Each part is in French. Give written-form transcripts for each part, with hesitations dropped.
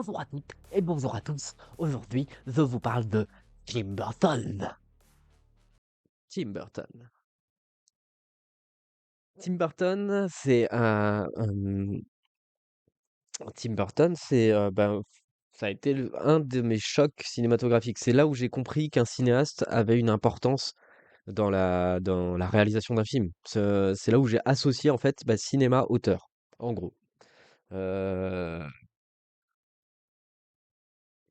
Bonjour à toutes et bonjour à tous. Aujourd'hui, je vous parle de Tim Burton. Tim Burton. Tim Burton, c'est Tim Burton, ça a été un de mes chocs cinématographiques. C'est là où j'ai compris qu'un cinéaste avait une importance dans la réalisation d'un film. C'est là où j'ai associé en fait cinéma auteur, en gros. Euh,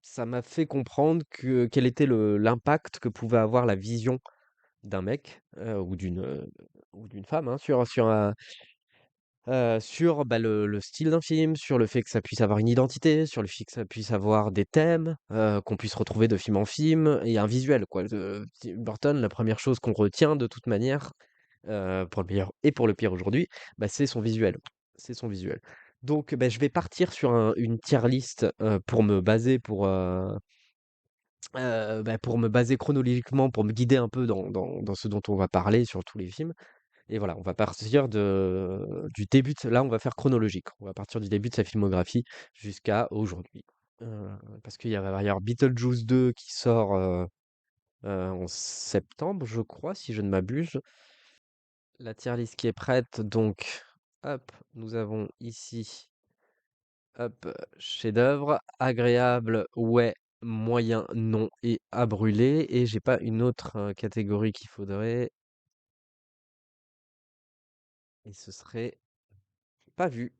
Ça m'a fait comprendre quel était l'impact que pouvait avoir la vision d'un mec ou d'une femme, hein, sur, le style d'un film, sur le fait que ça puisse avoir une identité, sur le fait que ça puisse avoir des thèmes, qu'on puisse retrouver de film en film et un visuel, quoi. Tim Burton, la première chose qu'on retient de toute manière, pour le meilleur et pour le pire aujourd'hui, c'est son visuel. C'est son visuel. Donc, je vais partir sur une tier list, pour me baser chronologiquement, pour me guider un peu dans ce dont on va parler sur tous les films. Et voilà, on va partir du début là, on va faire chronologique. On va partir du début de sa filmographie jusqu'à aujourd'hui. Parce qu'il va y avoir Beetlejuice 2 qui sort en septembre, je crois, si je ne m'abuse. La tier list qui est prête, donc, hop, nous avons ici, hop, chef-d'œuvre, agréable, ouais, moyen, non, et à brûler. Et j'ai pas une autre catégorie qu'il faudrait, et ce serait pas vu.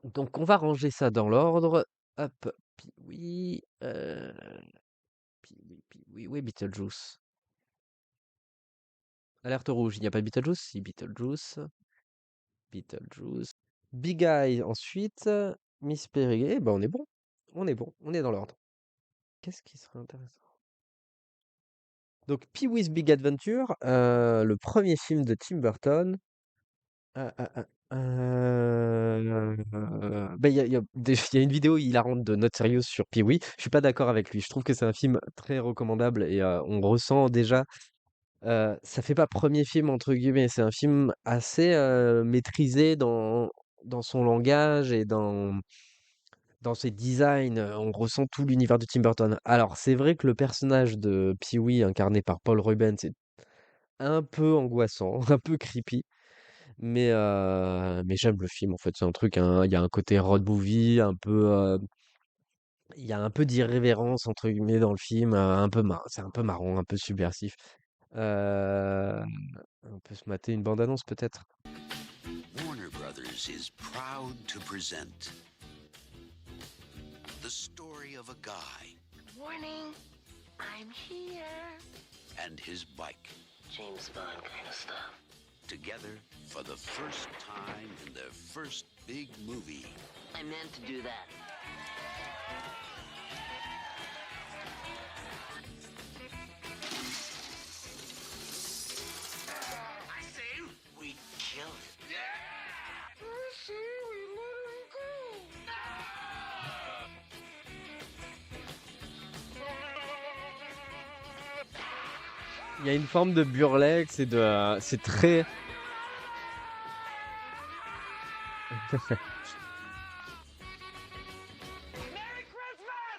Donc on va ranger ça dans l'ordre. Hop, Pee-wee, Pee-wee, Beetlejuice. Alerte rouge, il n'y a pas Beetlejuice? Si, Beetlejuice, Beetlejuice. Big Eye ensuite, Miss Périgueux, on est bon. On est bon, on est dans l'ordre. Qu'est-ce qui serait intéressant? Donc Pee-wee's Big Adventure, le premier film de Tim Burton. Heu il y a une vidéo hilarante de Not Serious sur Pee-wee. Je suis pas d'accord avec lui. Je trouve que c'est un film très recommandable et on ressent déjà, ça fait pas «premier film» entre guillemets, c'est un film assez, maîtrisé dans son langage et dans ses designs, on ressent tout l'univers de Tim Burton. Alors c'est vrai que le personnage de Pee-wee incarné par Paul Rubens est un peu angoissant, un peu creepy. Mais j'aime le film en fait, c'est un truc, il y a un côté road movie, il y a un peu «d'irrévérence» entre guillemets dans le film, c'est un peu marrant, un peu subversif. Heu, on peut se mater une bande annonce peut-être? Warner Brothers is proud to present the story of a guy Morning. I'm here. and his bike James Bond kind of stuff. together for the first time in their first big movie. I meant to do that. I say we kill it. Yeah! I say we let him go. Il y a une forme de burlesque c'est très Merry Christmas!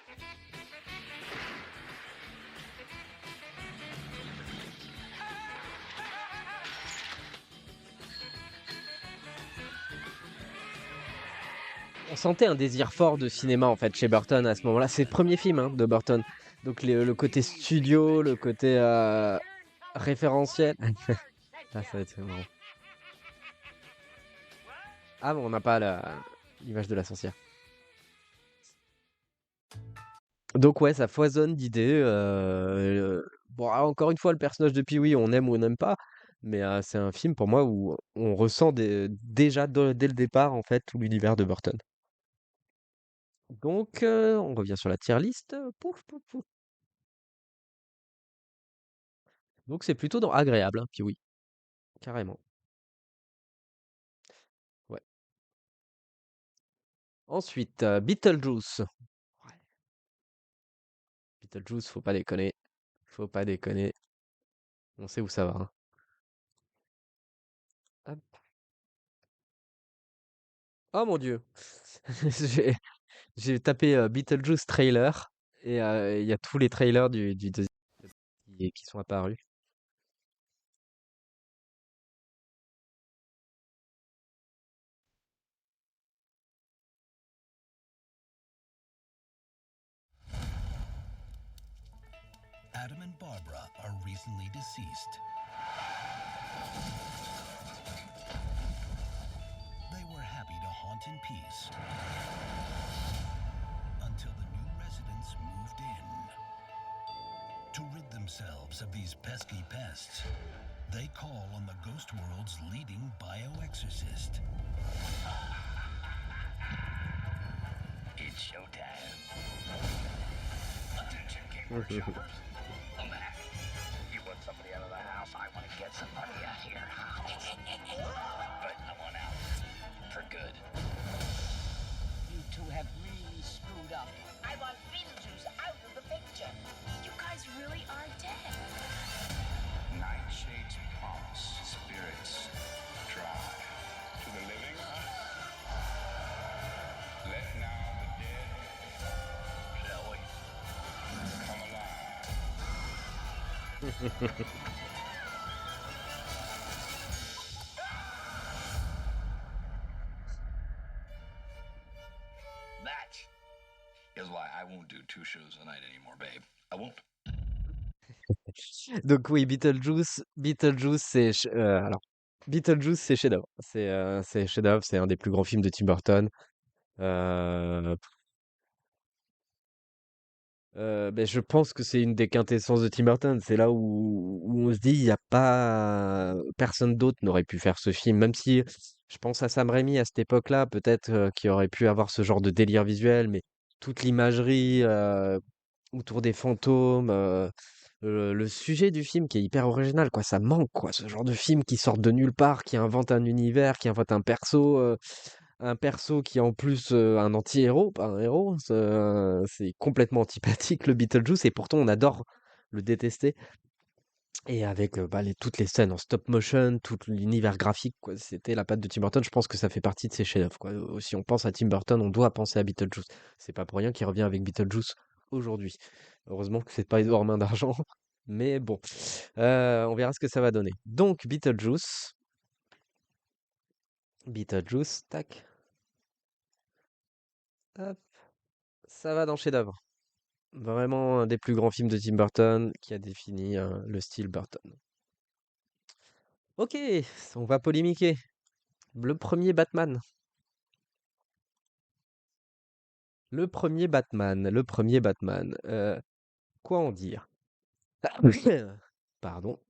on sentait un désir fort de cinéma en fait chez Burton à ce moment-là. C'est le premier film, hein, de Burton. Donc le côté studio, le côté, référentiel. Ah ça va être marrant. Ah bon, on n'a pas l'image de la sorcière. Donc ouais, ça foisonne d'idées. Bon, encore une fois, le personnage de Pee-wee, on aime ou on n'aime pas, mais c'est un film pour moi où on ressent déjà dès le départ en fait tout l'univers de Burton. Donc on revient sur la tier list. Pouf, pouf, pouf. Donc c'est plutôt dans agréable, hein, Pee-wee, carrément. Ouais. Ensuite, Beetlejuice. Ouais. Beetlejuice, faut pas déconner. Faut pas déconner. On sait où ça va, hein. Hop. Oh mon Dieu! J'ai tapé Beetlejuice trailer et il y a tous les trailers du deuxième qui sont apparus. Adam and Barbara are recently deceased. They were happy to haunt in peace until the new residents moved in. To rid themselves of these pesky pests, they call on the ghost world's leading bioexorcist. It's showtime. Attention, keyboard shoppers. I'm back. You want somebody out of the house? I want to get somebody out here. But I want out. For good. You two have really screwed up. I want Beetlejuice out of the picture. You guys really are dead. Nightshade's promise. Spirits try. To the living, let now the dead, shall we, come alive. That is why I won't do 2 shows a night anymore, babe. I won't. Donc oui, Beetlejuice, alors Beetlejuice, c'est chef-d'œuvre. C'est chef-d'œuvre, c'est un des plus grands films de Tim Burton. Euh, ben, je pense que c'est une des quintessences de Tim Burton. C'est là où on se dit, il y a pas personne d'autre n'aurait pu faire ce film. Même si je pense à Sam Raimi à cette époque-là, peut-être qui aurait pu avoir ce genre de délire visuel, mais toute l'imagerie autour des fantômes, le sujet du film qui est hyper original, quoi. Ça manque, quoi. Ce genre de film qui sort de nulle part, qui invente un univers, qui invente un perso qui est en plus un anti-héros, pas un héros. C'est complètement antipathique le Beetlejuice et pourtant on adore le détester. Et avec bah, toutes les scènes en stop motion, tout l'univers graphique, quoi. C'était la patte de Tim Burton. Je pense que ça fait partie de ses chefs-d'œuvre, quoi. Si on pense à Tim Burton, on doit penser à Beetlejuice. C'est pas pour rien qu'il revient avec Beetlejuice aujourd'hui. Heureusement que c'est pas Edouard Main d'Argent. Mais bon, on verra ce que ça va donner. Donc, Beetlejuice, tac, hop, ça va dans chef-d'œuvre. Vraiment un des plus grands films de Tim Burton qui a défini le style Burton. Ok, on va polémiquer. Le premier Batman. Le premier Batman. Quoi en dire? Pardon.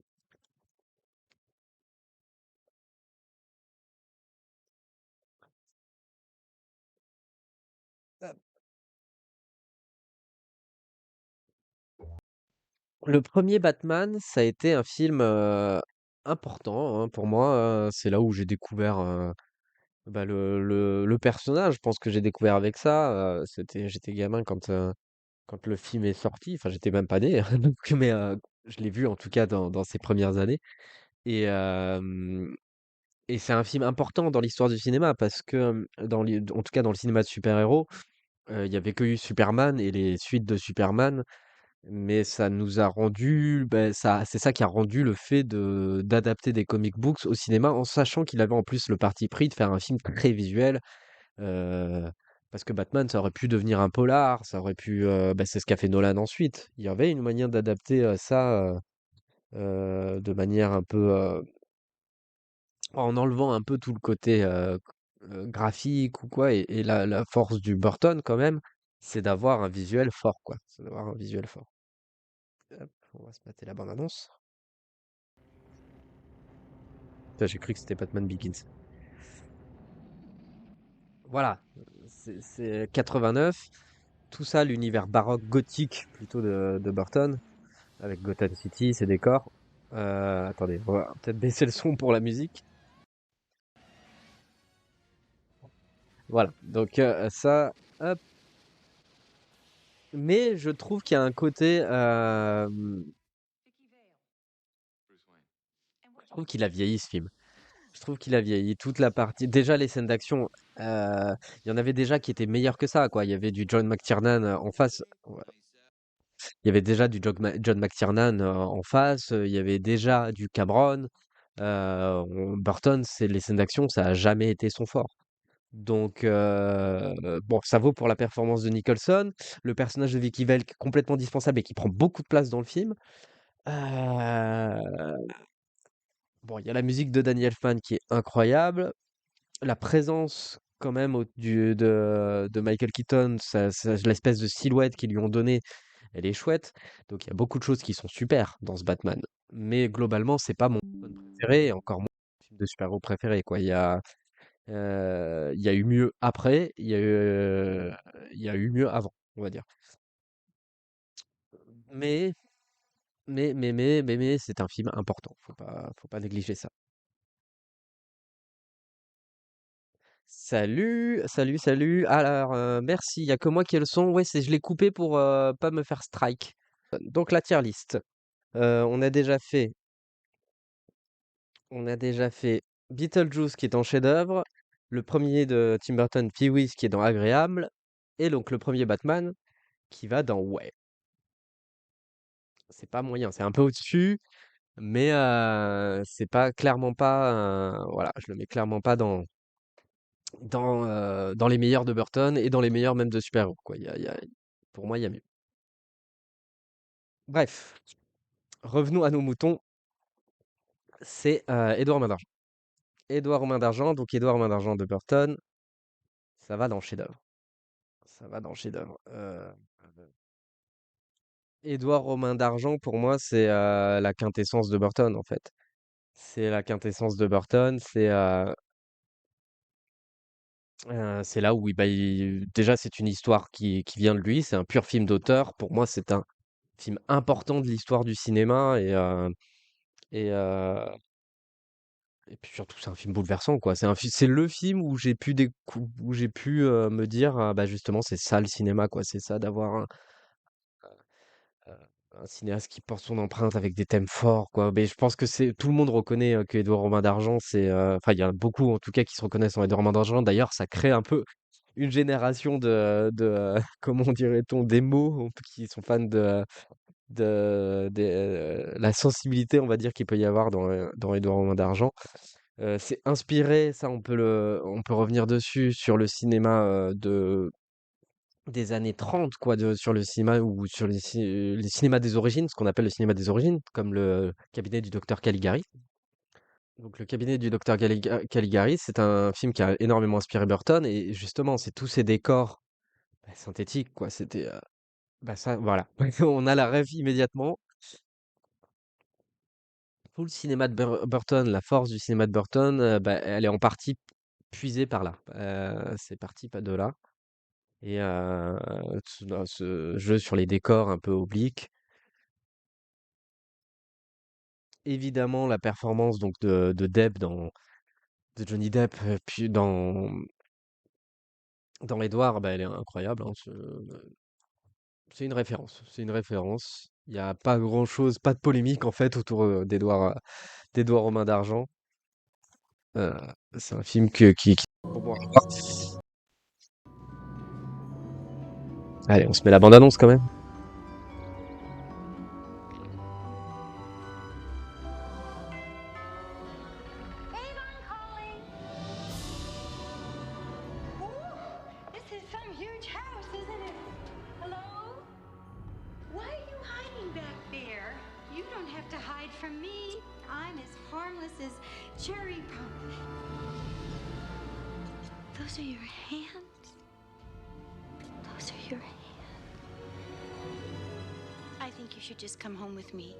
Le premier Batman, ça a été un film important hein, pour moi. C'est là où j'ai découvert bah, le personnage. Je pense que j'ai découvert avec ça. J'étais gamin quand le film est sorti. Enfin, j'étais même pas né, mais je l'ai vu en tout cas dans ses premières années. Et, et c'est un film important dans l'histoire du cinéma parce que, en tout cas dans le cinéma de super-héros, il y avait que eu Superman et les suites de Superman. Mais ça nous a rendu, ben, c'est ça qui a rendu le fait d'adapter des comic books au cinéma en sachant qu'il avait en plus le parti pris de faire un film très visuel. euh, Parce que Batman, ça aurait pu devenir un polar, ça aurait pu, ben, c'est ce qu'a fait Nolan ensuite. Il y avait une manière d'adapter ça de manière un peu, en enlevant un peu tout le côté graphique ou quoi. Et la force du Burton quand même, c'est d'avoir un visuel fort, quoi. C'est d'avoir un visuel fort. Hop, on va se mater la bande-annonce. Putain, j'ai cru que c'était Batman Begins. Voilà, c'est 89. Tout ça, l'univers baroque gothique plutôt de Burton, avec Gotham City, ses décors. Attendez, on va peut-être baisser le son pour la musique. Voilà, donc ça, hop. Mais je trouve qu'il y a un côté, je trouve qu'il a vieilli ce film. Je trouve qu'il a vieilli. Toute la partie, déjà les scènes d'action, il y en avait déjà qui étaient meilleures que ça, quoi. Il y avait du John McTiernan en face. Ouais. Il y avait déjà du John McTiernan en face. Il y avait déjà du Cameron. Burton, c'est les scènes d'action, ça a jamais été son fort. Donc, bon, ça vaut pour la performance de Nicholson. Le personnage de Vicky Vale, qui est complètement dispensable et qui prend beaucoup de place dans le film. Bon, il y a la musique de Danny Elfman qui est incroyable. La présence, quand même, de Michael Keaton, l'espèce de silhouette qu'ils lui ont donnée, elle est chouette. Donc, il y a beaucoup de choses qui sont super dans ce Batman. Mais globalement, c'est pas mon Batman préféré, et encore moins mon film de super-héros préféré, quoi. Il y a eu mieux après, il y a eu mieux avant, on va dire. Mais, mais, c'est un film important. Faut pas négliger ça. Salut, salut, salut. Alors, merci. Il y a que moi qui ai le son. Ouais, je l'ai coupé pour pas me faire strike. Donc la tier list. On a déjà fait, Beetlejuice qui est en chef-d'œuvre, le premier de Tim Burton, Pee-wee's qui est dans Agréable, et donc le premier Batman qui va dans Ouais. C'est pas moyen, c'est un peu au-dessus, mais c'est pas clairement pas, voilà, je le mets clairement pas dans les meilleurs de Burton et dans les meilleurs même de super-héros, quoi. Pour moi, il y a mieux. Bref, revenons à nos moutons. C'est Édouard Main d'Argent. Édouard aux Mains d'Argent, donc Édouard aux Mains d'Argent de Burton, ça va dans le chef-d'œuvre. Ça va dans le chef-d'œuvre. Édouard aux Mains d'Argent, pour moi, c'est la quintessence de Burton, en fait. C'est la quintessence de Burton. C'est là où déjà, c'est une histoire qui vient de lui. C'est un pur film d'auteur. Pour moi, c'est un film important de l'histoire du cinéma. Et, euh, et puis surtout, c'est un film bouleversant, quoi. C'est le film où où j'ai pu me dire, bah justement, c'est ça le cinéma, quoi. C'est ça d'avoir euh, un cinéaste qui porte son empreinte avec des thèmes forts, quoi. Mais je pense que tout le monde reconnaît que Édouard Romain d'Argent, enfin, il y en a beaucoup en tout cas qui se reconnaissent en Édouard Romain d'Argent. D'ailleurs, ça crée un peu une génération comment dirait-on, d'émos qui sont fans de la sensibilité, on va dire, qu'il peut y avoir dans Édouard Romain d'Argent. C'est inspiré, ça on peut revenir dessus, sur le cinéma des années 30, quoi, sur le cinéma ou sur les cinémas des origines, ce qu'on appelle le cinéma des origines, comme le cabinet du docteur Caligari. Donc le cabinet du docteur Caligari, c'est un film qui a énormément inspiré Burton, et justement, c'est tous ces décors synthétiques, quoi. C'était ça, voilà. On a la rêve immédiatement. Tout le cinéma de Burton, la force du cinéma de Burton, elle est en partie puisée par là. C'est parti pas de là. Et ce jeu sur les décors un peu obliques. Évidemment, la performance donc de Johnny Depp, puis dans Edward, elle est incroyable, hein. C'est une référence. C'est une référence. Il n'y a pas grand-chose, pas de polémique en fait autour d'Edouard aux Mains d'Argent. Euh, c'est un film pour moi. Allez, on se met la bande-annonce quand même. Avon calling. Ooh, this is some huge house, isn't it? Hello? Why are you hiding back there? You don't have to hide from me. I'm as harmless as cherry pump. Those are your hands. Those are your hands. I think you should just come home with me.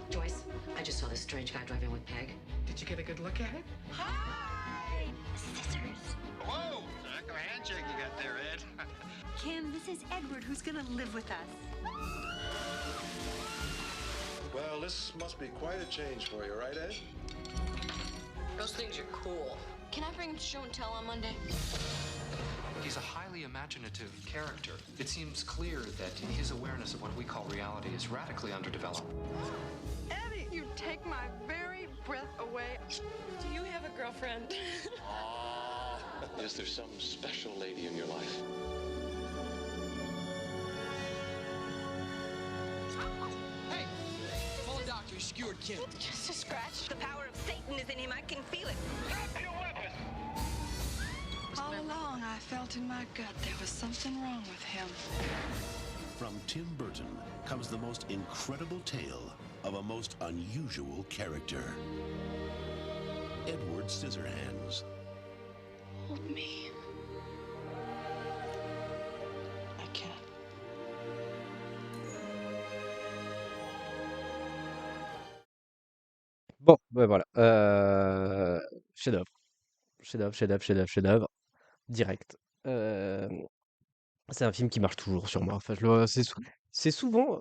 Joyce, I just saw this strange guy driving with Peg. Did you get a good look at it? Hi! Scissors. Whoa! Heck of a handshake you got there, Ed. Kim, this is Edward who's gonna live with us. Well, this must be quite a change for you, right, Ed? Those things are cool. Can I bring show and tell on Monday? He's a highly imaginative character. It seems clear that his awareness of what we call reality is radically underdeveloped. Eddie, you take my very breath away. Do you have a girlfriend? Is there some special lady in your life? Hey! Call a doctor. He skewered Kim. Just a scratch. The power of Satan is in him. I can feel it. Drop your weapon! All along, I felt in my gut there was something wrong with him. From Tim Burton comes the most incredible tale of a most unusual character. Edward Scissorhands. Hold me. I can't. Bon, ben voilà. Chef-d'œuvre. Chef-d'œuvre. Direct. C'est un film qui marche toujours sur moi. Enfin, c'est souvent,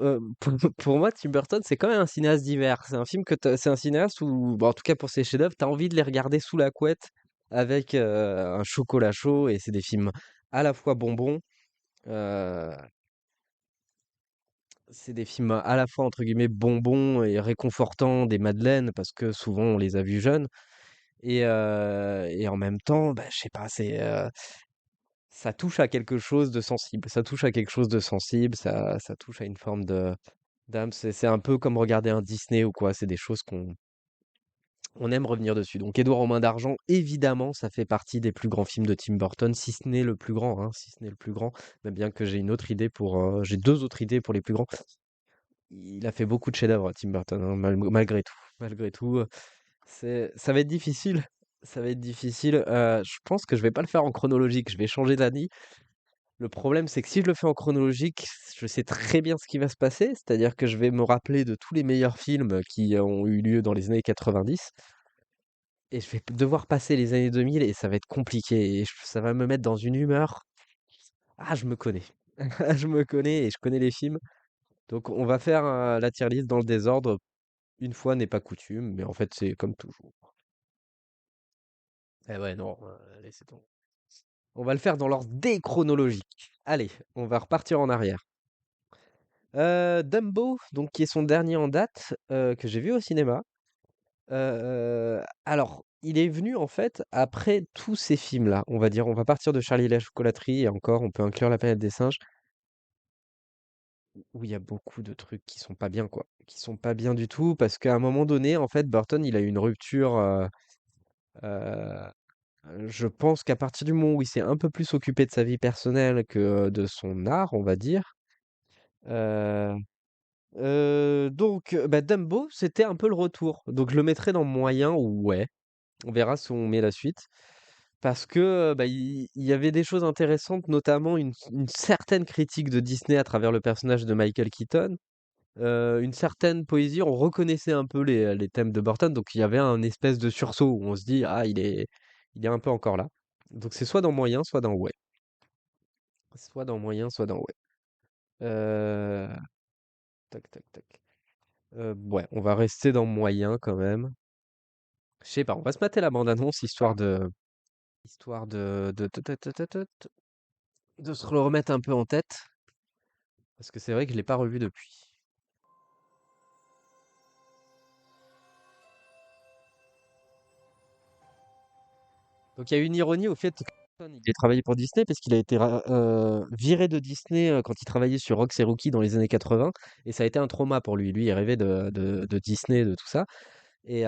pour moi, Tim Burton, c'est quand même un cinéaste divers. C'est un film c'est un cinéaste où, bon, en tout cas pour ses chefs-d'œuvre, t'as envie de les regarder sous la couette avec un chocolat chaud. Et c'est des films à la fois bonbons. euh, c'est des films à la fois entre guillemets bonbons et réconfortants, des madeleines parce que souvent on les a vus jeunes. Et en même temps, bah, je sais pas, ça touche à quelque chose de sensible. Ça touche à quelque chose de sensible. Ça touche à une forme de d'âme. C'est un peu comme regarder un Disney ou quoi. C'est des choses on aime revenir dessus. Donc Édouard aux mains d'argent, évidemment, ça fait partie des plus grands films de Tim Burton, si ce n'est le plus grand, hein, si ce n'est le plus grand. Même bien que j'ai deux autres idées pour les plus grands. Il a fait beaucoup de chefs-d'œuvre, Tim Burton, hein, malgré tout. Malgré tout, ça va être difficile. Ça va être difficile. Je pense que je vais pas le faire en chronologique. Je vais changer d'année. Le problème, c'est que si je le fais en chronologique, je sais très bien ce qui va se passer. C'est-à-dire que je vais me rappeler de tous les meilleurs films qui ont eu lieu dans les années 90. Et je vais devoir passer les années 2000 et ça va être compliqué. Et ça va me mettre dans une humeur. Ah, je me connais. Je me connais et je connais les films. Donc, on va faire la tier list dans le désordre. Une fois n'est pas coutume, mais en fait, c'est comme toujours. Eh ouais, non, laissez tomber. On va le faire dans l'ordre déchronologique. Allez, on va repartir en arrière. Dumbo, donc qui est son dernier en date, que j'ai vu au cinéma. Alors, il est venu en fait après tous ces films-là. On va dire, on va partir de Charlie et la chocolaterie et encore, on peut inclure La planète des singes, où il y a beaucoup de trucs qui sont pas bien, quoi. Qui sont pas bien du tout, parce qu'à un moment donné, en fait, Burton, il a eu une rupture. Euh, je pense qu'à partir du moment où il s'est un peu plus occupé de sa vie personnelle que de son art, on va dire. euh, donc, bah, Dumbo, c'était un peu le retour. Donc, je le mettrais dans moyen ou ouais. On verra si on met la suite. Parce que bah, il y avait des choses intéressantes, notamment une certaine critique de Disney à travers le personnage de Michael Keaton. Une certaine poésie, on reconnaissait un peu les thèmes de Burton, donc il y avait un espèce de sursaut où on se dit, ah, il est un peu encore là. Donc c'est soit dans moyen, soit dans ouais. Soit dans moyen, soit dans ouais. Euh, Tac, tac, tac. Ouais, on va rester dans moyen quand même. Je sais pas, on va se mater la bande-annonce histoire de se le remettre un peu en tête. Parce que c'est vrai que je l'ai pas revu depuis. Donc il y a une ironie au fait que il ait travaillé pour Disney parce qu'il a été viré de Disney quand il travaillait sur Rox et Rookie dans les années 80 et ça a été un trauma pour lui. Lui, il rêvait de Disney, de tout ça. Et il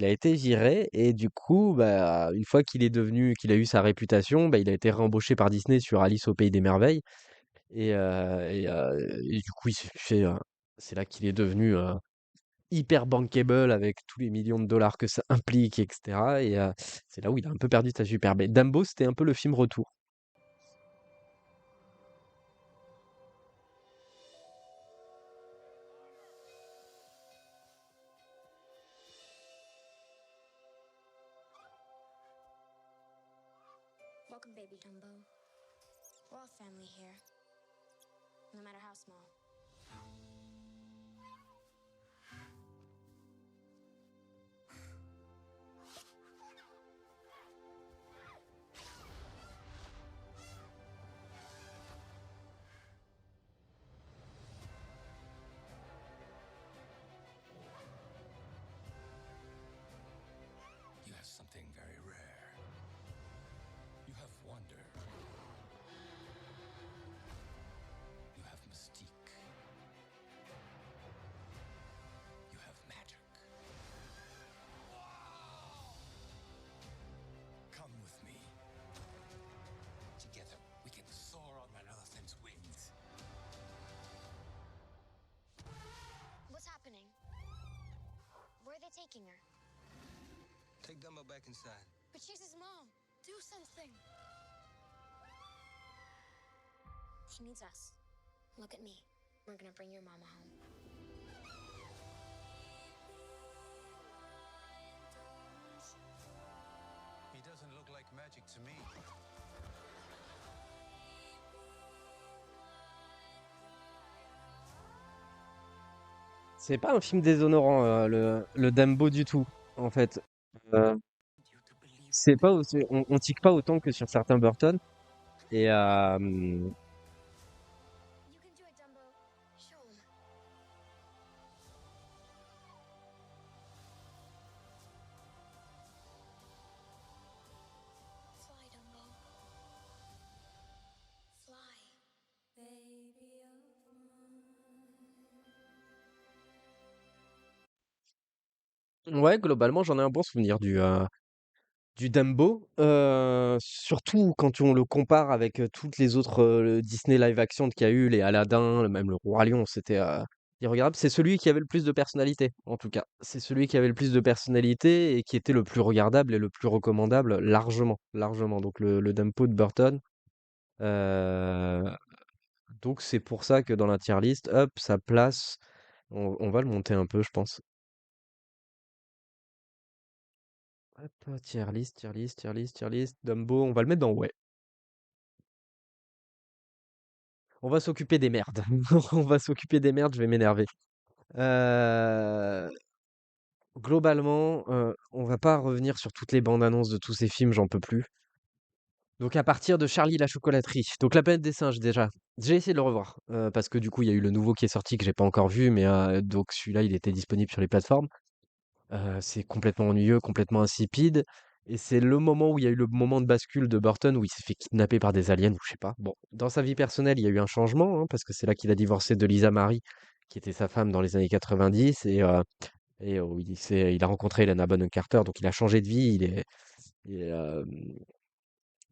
a été viré et du coup, bah, une fois qu'il a eu sa réputation, bah, il a été réembauché par Disney sur Alice au Pays des Merveilles. Et du coup, c'est là qu'il est devenu hyper bankable avec tous les millions de dollars que ça implique, etc. Et c'est là où il a un peu perdu sa superbe. Et Dumbo, c'était un peu le film retour. Welcome, baby Dumbo. We're all family here, no matter how small. taking her. Take Dumbo back inside. But she's his mom. Do something. He needs us. Look at me. We're gonna bring your mama home. He doesn't look like magic to me. C'est pas un film déshonorant, le Dumbo du tout, en fait. C'est pas on tique pas autant que sur certains Burton. Et ouais, globalement, j'en ai un bon souvenir du Dumbo, surtout quand on le compare avec toutes les autres Disney live action qu'il y a eu, les Aladdin, même le Roi Lion, c'était irregardable. C'est celui qui avait le plus de personnalité, en tout cas. C'est celui qui avait le plus de personnalité et qui était le plus regardable et le plus recommandable, largement, largement. Donc le Dumbo de Burton. Euh, donc c'est pour ça que dans la tier list, hop, sa place, on va le monter un peu, je pense. Hop, tier list, tier list, tier list, tier list. Dumbo, on va le mettre dans ouais. On va s'occuper des merdes. On va s'occuper des merdes, je vais m'énerver. Globalement, on va pas revenir sur toutes les bandes annonces de tous ces films, j'en peux plus. Donc à partir de Charlie et la chocolaterie, donc La planète des singes déjà. J'ai essayé de le revoir parce que du coup il y a eu le nouveau qui est sorti que j'ai pas encore vu, mais donc celui-là il était disponible sur les plateformes. C'est complètement ennuyeux, complètement insipide. Et c'est le moment où il y a eu le moment de bascule de Burton où il s'est fait kidnapper par des aliens ou je sais pas. Bon, dans sa vie personnelle, il y a eu un changement hein, parce que c'est là qu'il a divorcé de Lisa Marie, qui était sa femme dans les années 90 et il a rencontré Helena Bonham Carter, donc il a changé de vie. Il est,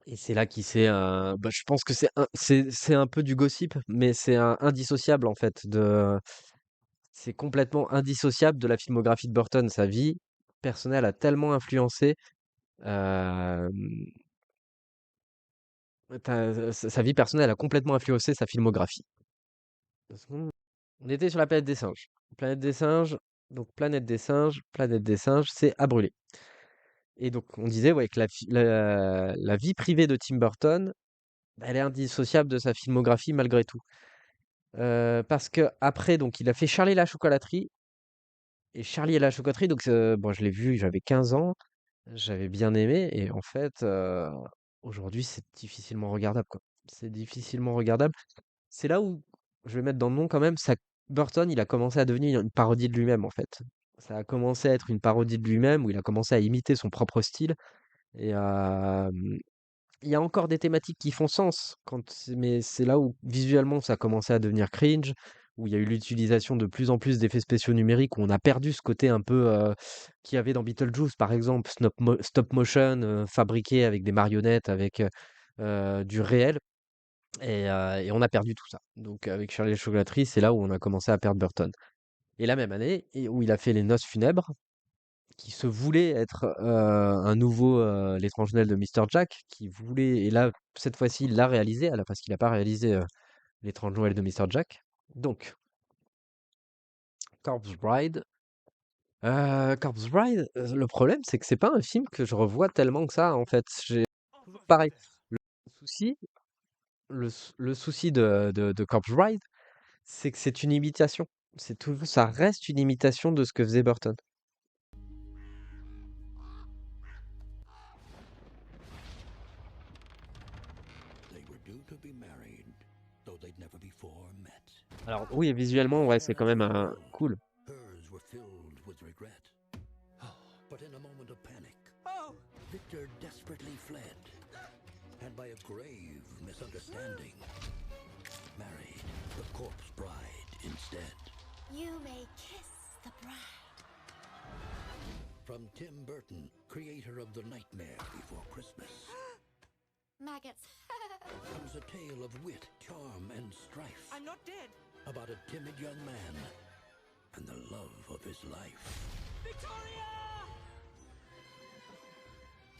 et c'est là qu'il s'est. Bah, je pense que c'est un peu du gossip, mais c'est indissociable en fait c'est complètement indissociable de la filmographie de Burton. Sa vie personnelle a tellement influencé. euh, sa vie personnelle a complètement influencé sa filmographie. On était sur la planète des singes. Planète des singes, donc planète des singes, c'est à brûler. Et donc on disait ouais, que la vie privée de Tim Burton, elle est indissociable de sa filmographie malgré tout. Parce que après, donc il a fait Charlie et la chocolaterie. Et Charlie et la chocolaterie, donc bon, je l'ai vu, j'avais 15 ans, j'avais bien aimé, et en fait, aujourd'hui, c'est difficilement regardable, quoi. C'est difficilement regardable. C'est là où je vais mettre dans le nom quand même, Burton, il a commencé à devenir une parodie de lui-même, en fait. Ça a commencé à être une parodie de lui-même, où il a commencé à imiter son propre style. Et il y a encore des thématiques qui font sens, mais c'est là où visuellement ça a commencé à devenir cringe, où il y a eu l'utilisation de plus en plus d'effets spéciaux numériques, où on a perdu ce côté un peu qu'il y avait dans Beetlejuice, par exemple, stop motion, fabriqué avec des marionnettes, avec du réel, et on a perdu tout ça. Donc avec Charlie et la chocolaterie, c'est là où on a commencé à perdre Burton. Et la même année, où il a fait Les Noces funèbres, qui se voulait être un nouveau L'étrange Noël de Mr. Jack, qui voulait, et là, cette fois-ci, il l'a réalisé, parce qu'il n'a pas réalisé L'étrange Noël de Mr. Jack. Donc, Corpse Bride. Corpse Bride, le problème, c'est que c'est pas un film que je revois tellement que ça, en fait. J'ai pareil. Le souci, le souci de Corpse Bride, c'est que c'est une imitation. Ça reste une imitation de ce que faisait Burton. Alors oui, visuellement, ouais, c'est quand même cool. But in a moment of panic, Victor desperately fled, and by a grave misunderstanding, married the corpse bride instead. You may kiss the bride. From Tim Burton, creator of The Nightmare Before Christmas, Maggots. comes a tale of wit, charm, and strife. I'm not dead. About a timid young man and the love of his life.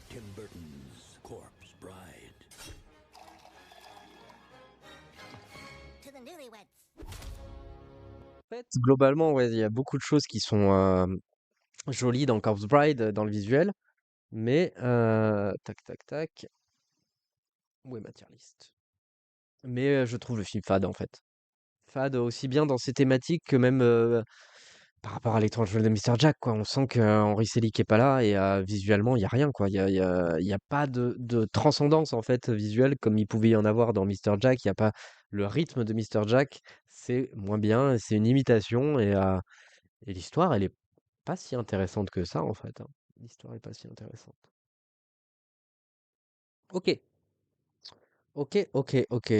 Tim Burton's Corpse Bride. To the newlyweds. En fait, globalement, ouais, il y a beaucoup de choses qui sont jolies dans Corpse Bride, dans le visuel, mais tac, tac, tac. Où est ma tier list? Mais je trouve le film fade en fait. Fade aussi bien dans ses thématiques que même par rapport à l'étrange vol de Mr. Jack, quoi. On sent que Henry Selick est pas là et visuellement, il y a rien, quoi. Il y a pas de transcendance en fait visuelle comme il pouvait y en avoir dans Mr. Jack. Il y a pas le rythme de Mr. Jack, c'est moins bien, c'est une imitation et l'histoire, elle est pas si intéressante que ça en fait, hein. L'histoire est pas si intéressante. Ok, ok, ok, ok.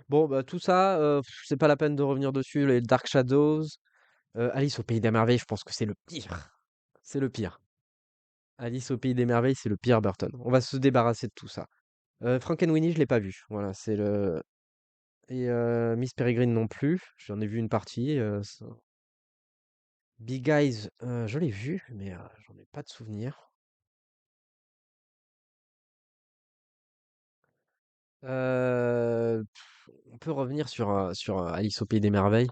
Bon, bah, tout ça, c'est pas la peine de revenir dessus. Les Dark Shadows, Alice au Pays des Merveilles, je pense que c'est le pire. C'est le pire. Alice au Pays des Merveilles, c'est le pire Burton. On va se débarrasser de tout ça. Frankenweenie, je l'ai pas vu. Voilà, c'est le. Et Miss Peregrine non plus. J'en ai vu une partie. Big Eyes, je l'ai vu, mais j'en ai pas de souvenir. On peut revenir sur Alice au Pays des Merveilles.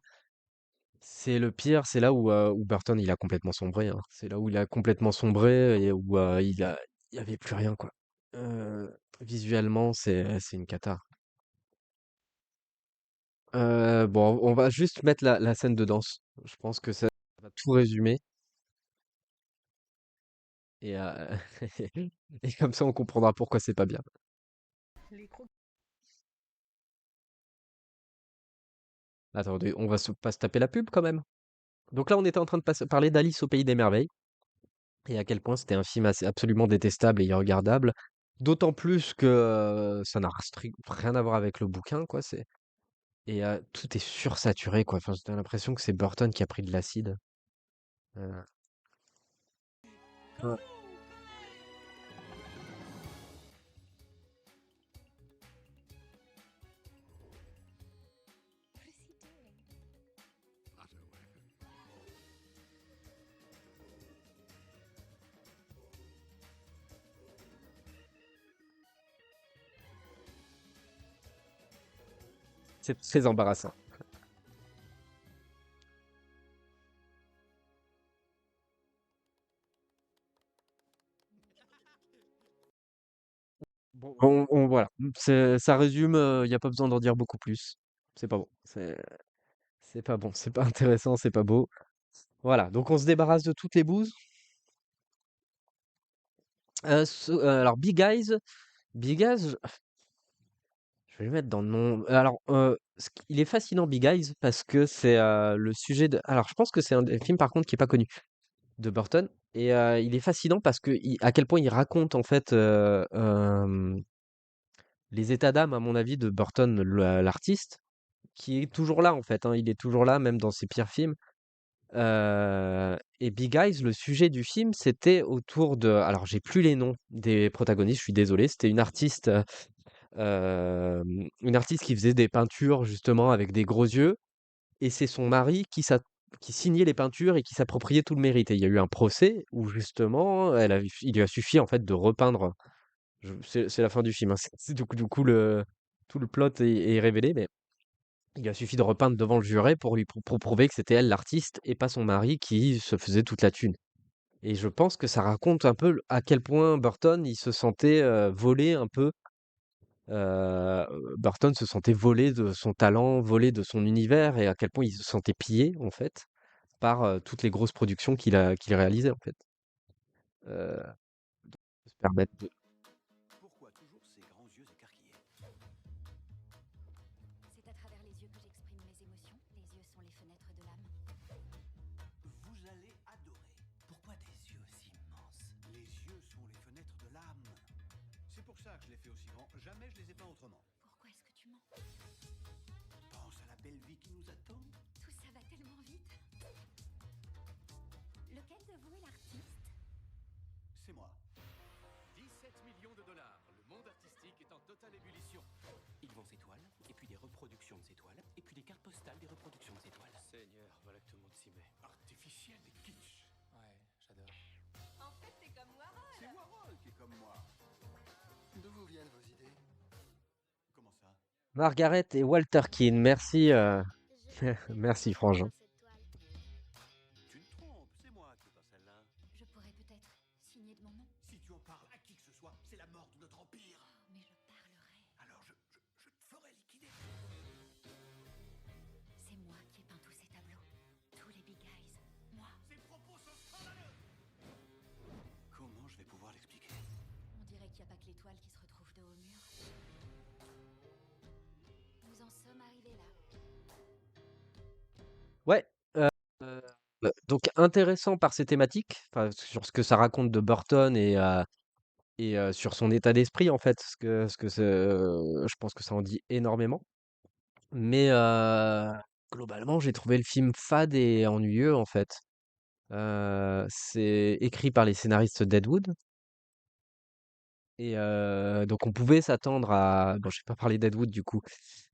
C'est le pire, c'est là où Burton il a complètement sombré, hein. C'est là où il a complètement sombré et où il y avait plus rien, quoi. Visuellement, c'est une cata. Bon, on va juste mettre la scène de danse. Je pense que ça va tout résumer. Et, et comme ça, on comprendra pourquoi c'est pas bien. Attendez, on va pas se taper la pub quand même. Donc là, on était en train de parler d'Alice au Pays des Merveilles et à quel point c'était un film absolument détestable et irregardable. D'autant plus que ça n'a rien à voir avec le bouquin, quoi. Et tout est sursaturé, quoi. Enfin, j'ai l'impression que c'est Burton qui a pris de l'acide. Euh, ouais. C'est très embarrassant. Bon, voilà. Ça résume, il n'y a pas besoin d'en dire beaucoup plus. C'est pas bon. C'est pas bon. C'est pas intéressant. C'est pas beau. Voilà. Donc on se débarrasse de toutes les bouses. Alors, Big Eyes, je vais le mettre dans le nom. Alors, il est fascinant, Big Eyes, parce que c'est le sujet de. Alors, je pense que c'est un des films, par contre, qui est pas connu de Burton. Et il est fascinant parce que à quel point il raconte, en fait, les états d'âme, à mon avis, de Burton, l'artiste, qui est toujours là, en fait, hein. Il est toujours là, même dans ses pires films. Et Big Eyes, le sujet du film, c'était autour de. Alors, j'ai plus les noms des protagonistes, je suis désolé. C'était une artiste qui faisait des peintures justement avec des gros yeux, et c'est son mari qui signait les peintures et qui s'appropriait tout le mérite. Et il y a eu un procès où justement, il lui a suffi en fait de repeindre. C'est la fin du film, hein. Du coup, tout le plot est révélé, mais il a suffi de repeindre devant le juré pour prouver que c'était elle l'artiste et pas son mari qui se faisait toute la thune. Et je pense que ça raconte un peu à quel point Burton il se sentait volé un peu. Heu, Burton se sentait volé de son talent, volé de son univers et à quel point il se sentait pillé, en fait, par, toutes les grosses productions qu'il réalisait, en fait. Donc se permettre de Pourquoi toujours ces grands yeux écarquillés? C'est à travers les yeux que j'exprime mes émotions. Les yeux sont les fenêtres de l'âme. Vous allez adorer. Pourquoi des yeux si immenses? Les yeux sont les fenêtres de l'âme. C'est pour ça que je les fais aussi grands. Jamais je les ai peints autrement. Pourquoi est-ce que tu mens? Pense à la belle vie qui nous attend. Tout ça va tellement vite. Lequel de vous est l'artiste? C'est moi. 17 millions de dollars. Le monde artistique est en totale ébullition. reproductions de ces toiles, et puis des cartes postales des reproductions de ces toiles. Seigneur, voilà que tout le monde s'y met. Artificiel et kitsch. Ouais, j'adore. En fait, t'es comme Warhol. C'est Warhol qui est comme moi. D'où vous viennent vos idées? Comment ça? Margaret et Walter Keane, merci, merci Frangin. Tu te trompes, c'est moi qui ai pas celle-là. Je pourrais peut-être signer de mon nom. Si tu en parles à qui que ce soit, c'est la mort de notre empire. Mais je parlerai. Alors je te ferai liquider. C'est moi qui ai peint tous ces tableaux. Tous les big eyes. Moi. Ces propos sont scandaleux. Comment je vais pouvoir l'expliquer? On dirait qu'il n'y a pas que l'étoile qui se retrouve dos au mur. Nous en sommes arrivés là. Ouais, donc intéressant par ses thématiques, enfin, sur ce que ça raconte de Burton et sur son état d'esprit en fait, ce que je pense que ça en dit énormément. Mais globalement, j'ai trouvé le film fade et ennuyeux en fait. C'est écrit par les scénaristes Deadwood. Et donc on pouvait s'attendre à bon, je vais pas parler d'Ed du coup,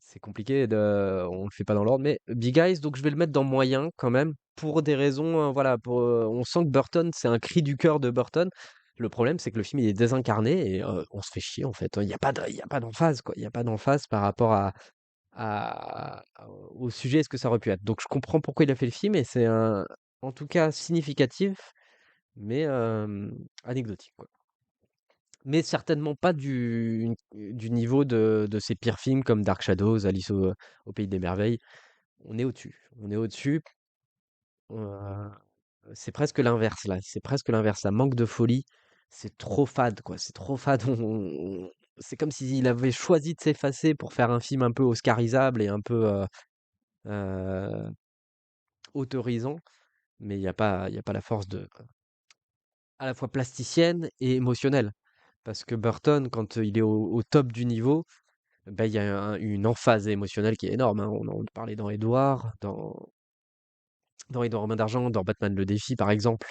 c'est compliqué on le fait pas dans l'ordre, mais Big Eyes, donc je vais le mettre dans moyen quand même pour des raisons, voilà, on sent que Burton, c'est un cri du cœur de Burton. Le problème, c'est que le film, il est désincarné et on se fait chier en fait. Il y a pas d'emphase quoi, il y a pas d'emphase par rapport au sujet et ce que ça aurait pu être. Donc je comprends pourquoi il a fait le film et c'est en tout cas significatif, mais anecdotique quoi. Mais certainement pas du niveau de ses pires films comme Dark Shadows, Alice au Pays des Merveilles. On est au-dessus. On est au-dessus. Euh, c'est presque l'inverse là. C'est presque l'inverse. Ça manque de folie. C'est trop fade, quoi. C'est trop fade. C'est comme s'il avait choisi de s'effacer pour faire un film un peu oscarisable et un peu euh, autorisant. Mais il y a pas la force à la fois plasticienne et émotionnelle. Parce que Burton, quand il est au top du niveau, bah, il y a une emphase émotionnelle qui est énorme, hein. On en parlait dans Edouard, dans Edouard Main d'Argent, dans Batman le Défi, par exemple.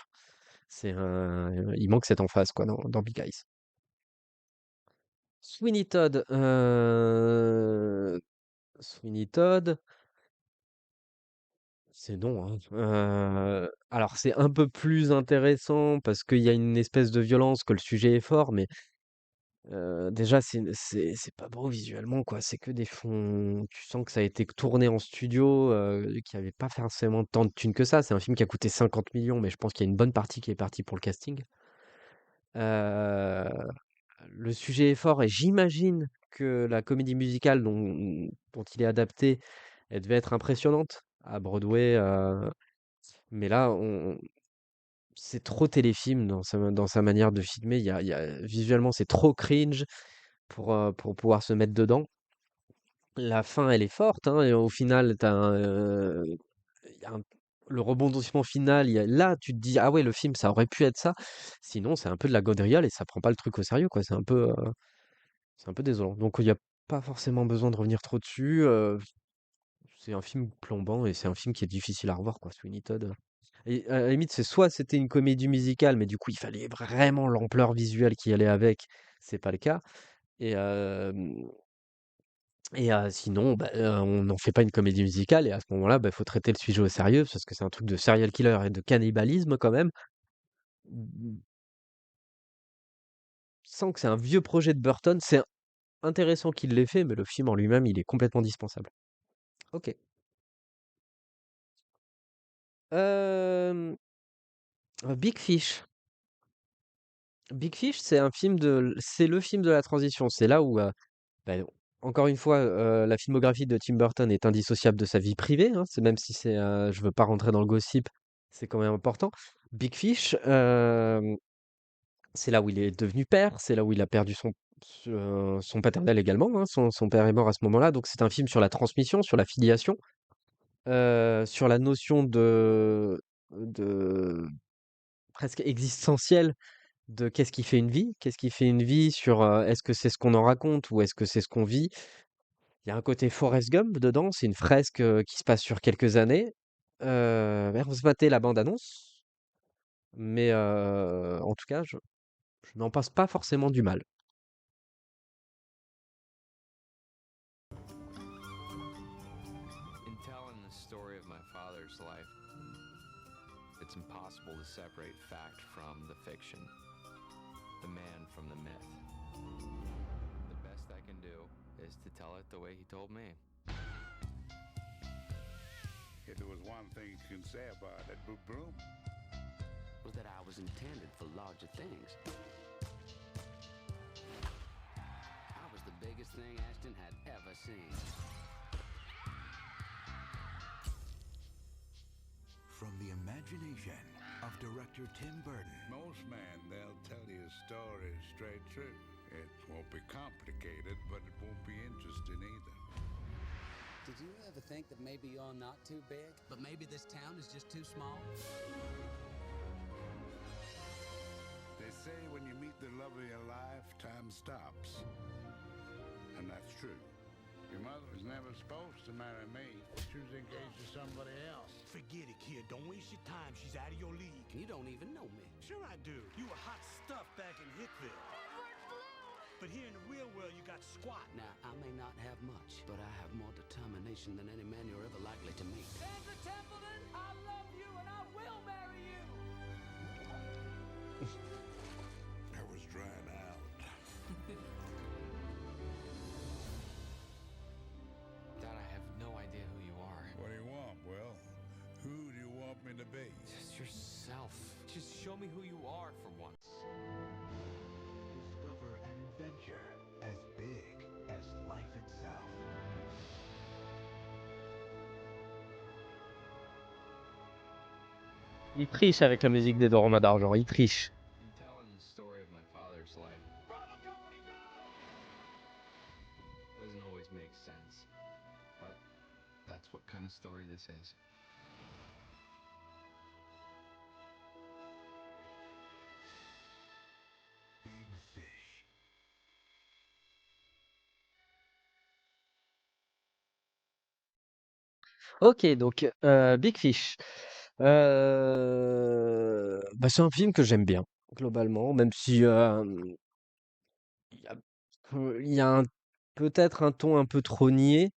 Il manque cette emphase, quoi, dans Big Eyes. Sweeney Todd. Sweeney Todd, c'est non, hein. Alors, c'est un peu plus intéressant parce qu'il y a une espèce de violence, que le sujet est fort, mais déjà, c'est pas beau visuellement, quoi. C'est que des fonds. Tu sens que ça a été tourné en studio, qu'il y avait pas forcément tant de thunes que ça. C'est un film qui a coûté 50 millions, mais je pense qu'il y a une bonne partie qui est partie pour le casting. Euh, le sujet est fort et j'imagine que la comédie musicale dont il est adapté, elle devait être impressionnante à Broadway. Mais là, c'est trop téléfilm dans sa manière de filmer. Visuellement, c'est trop cringe pour pouvoir se mettre dedans. La fin, elle est forte, hein, et au final, il y a le rebondissement final, là, tu te dis, ah ouais, le film, ça aurait pu être ça. Sinon, c'est un peu de la gaudriole et ça prend pas le truc au sérieux, quoi. C'est un peu désolant. Donc, il n'y a pas forcément besoin de revenir trop dessus. C'est un film plombant et c'est un film qui est difficile à revoir, quoi, Sweeney Todd. Et à la limite, soit c'était une comédie musicale, mais du coup, il fallait vraiment l'ampleur visuelle qui allait avec. C'est pas le cas. Et, sinon, bah, on n'en fait pas une comédie musicale et à ce moment-là, bah, faut traiter le sujet au sérieux parce que c'est un truc de serial killer et de cannibalisme quand même. Sans que c'est un vieux projet de Burton, c'est intéressant qu'il l'ait fait, mais le film en lui-même, il est complètement dispensable. Ok. Big Fish. Big Fish, c'est le film de la transition. C'est là où, bah, encore une fois, la filmographie de Tim Burton est indissociable de sa vie privée, hein. Même si je veux pas rentrer dans le gossip, c'est quand même important. Big Fish, c'est là où il est devenu père, c'est là où il a perdu son paternel également, hein. Son père est mort à ce moment-là, donc c'est un film sur la transmission, sur la filiation, sur la notion de presque existentielle de qu'est-ce qui fait une vie, qu'est-ce qui fait une vie sur est-ce que c'est ce qu'on en raconte ou est-ce que c'est ce qu'on vit. Il y a un côté Forrest Gump dedans, c'est une fresque qui se passe sur quelques années. On se matait la bande-annonce, mais en tout cas, je n'en passe pas forcément du mal. it's impossible to separate fact from the fiction, the man from the myth. The best I can do is to tell it the way he told me. If there was one thing you can say about that Broom, Was that I was intended for larger things. I was the biggest thing Ashton had ever seen. From the imagination of director Tim Burton. most men, they'll tell you a story straight through. It won't be complicated, but it won't be interesting either. Did you ever think that maybe you're not too big, but maybe this town is just too small? They say when you meet the love of your life, time stops. And that's true. Your mother was never supposed to marry me. She was engaged to somebody else. Forget it, kid. Don't waste your time. She's out of your league. You don't even know me. Sure I do. You were hot stuff back in Hickville. But here in the real world, you got squat. Now, I may not have much, but I have more determination than any man you're ever likely to meet. Sandra Templeton, I love you and I will marry you. I was drying out. Dad, I have no idea who you are. What do you want, Will? Who do you want me to be? Just yourself. Just show me who you are for once. Discover an adventure as big as life itself. Il triche avec la musique des Dormas d'Argent, il triche. I'm telling the story of my father's life. Doesn't always make sense, but that's what kind of story this is. Big Fish. Ok, donc Big Fish. Bah, c'est un film que j'aime bien, globalement, même si il y a, il y a peut-être un ton un peu trop niais,